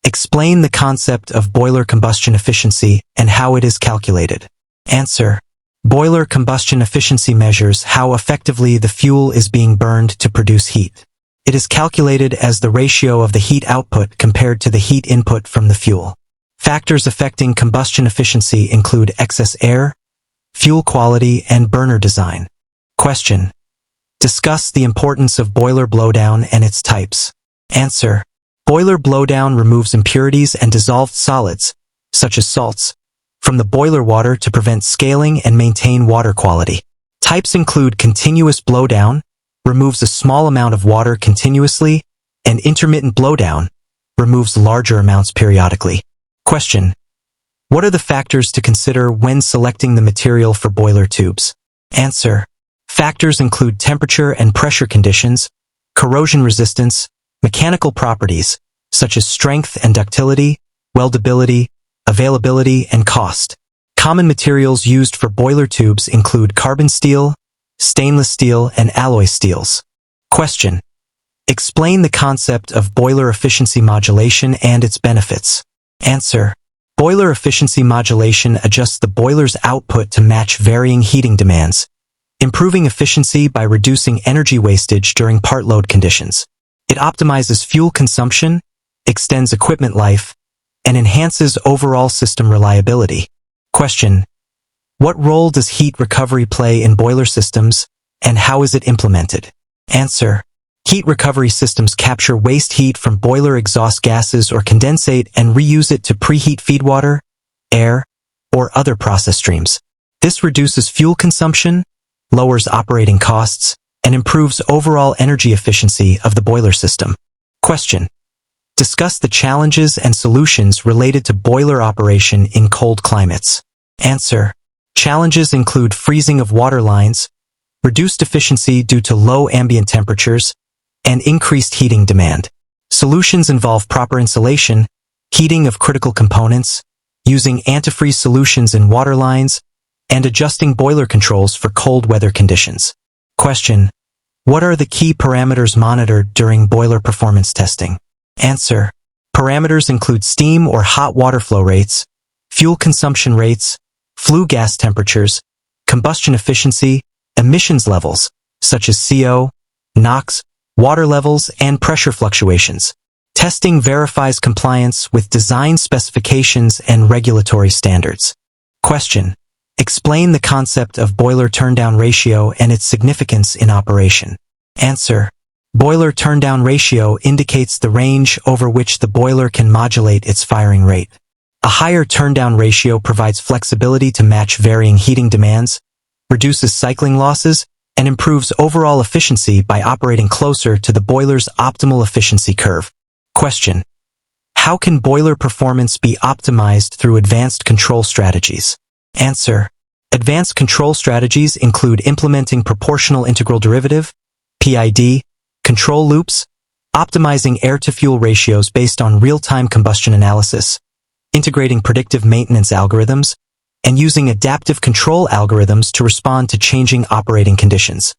Explain the concept of boiler combustion efficiency and how it is calculated. Answer. Boiler combustion efficiency measures how effectively the fuel is being burned to produce heat. It is calculated as the ratio of the heat output compared to the heat input from the fuel. Factors affecting combustion efficiency include excess air, fuel quality, and burner design. Question. Discuss the importance of boiler blowdown and its types. Answer. Boiler blowdown removes impurities and dissolved solids, such as salts, from the boiler water to prevent scaling and maintain water quality. Types include continuous blowdown, removes a small amount of water continuously, and intermittent blowdown, removes larger amounts periodically. Question. What are the factors to consider when selecting the material for boiler tubes? Answer. Factors include temperature and pressure conditions, corrosion resistance, mechanical properties, such as strength and ductility, weldability, availability, and cost. Common materials used for boiler tubes include carbon steel, stainless steel, and alloy steels. Question. Explain the concept of boiler efficiency modulation and its benefits. Answer. Boiler efficiency modulation adjusts the boiler's output to match varying heating demands, improving efficiency by reducing energy wastage during part load conditions. It optimizes fuel consumption, extends equipment life, and enhances overall system reliability. Question. What role does heat recovery play in boiler systems, and how is it implemented? Answer. Heat recovery systems capture waste heat from boiler exhaust gases or condensate and reuse it to preheat feedwater, air, or other process streams. This reduces fuel consumption, lowers operating costs, and improves overall energy efficiency of the boiler system. Question. Discuss the challenges and solutions related to boiler operation in cold climates. Answer. Challenges include freezing of water lines, reduced efficiency due to low ambient temperatures, and increased heating demand. Solutions involve proper insulation, heating of critical components, using antifreeze solutions in water lines, and adjusting boiler controls for cold weather conditions. Question. What are the key parameters monitored during boiler performance testing? Answer. Parameters include steam or hot water flow rates, fuel consumption rates, flue gas temperatures, combustion efficiency, emissions levels, such as CO, NOx, water levels, and pressure fluctuations. Testing verifies compliance with design specifications and regulatory standards. Question. Explain the concept of boiler turndown ratio and its significance in operation. Answer. Boiler turndown ratio indicates the range over which the boiler can modulate its firing rate. A higher turndown ratio provides flexibility to match varying heating demands, reduces cycling losses, and improves overall efficiency by operating closer to the boiler's optimal efficiency curve. Question. How can boiler performance be optimized through advanced control strategies? Answer. Advanced control strategies include implementing proportional integral derivative, PID, control loops, optimizing air-to-fuel ratios based on real-time combustion analysis, integrating predictive maintenance algorithms, and using adaptive control algorithms to respond to changing operating conditions.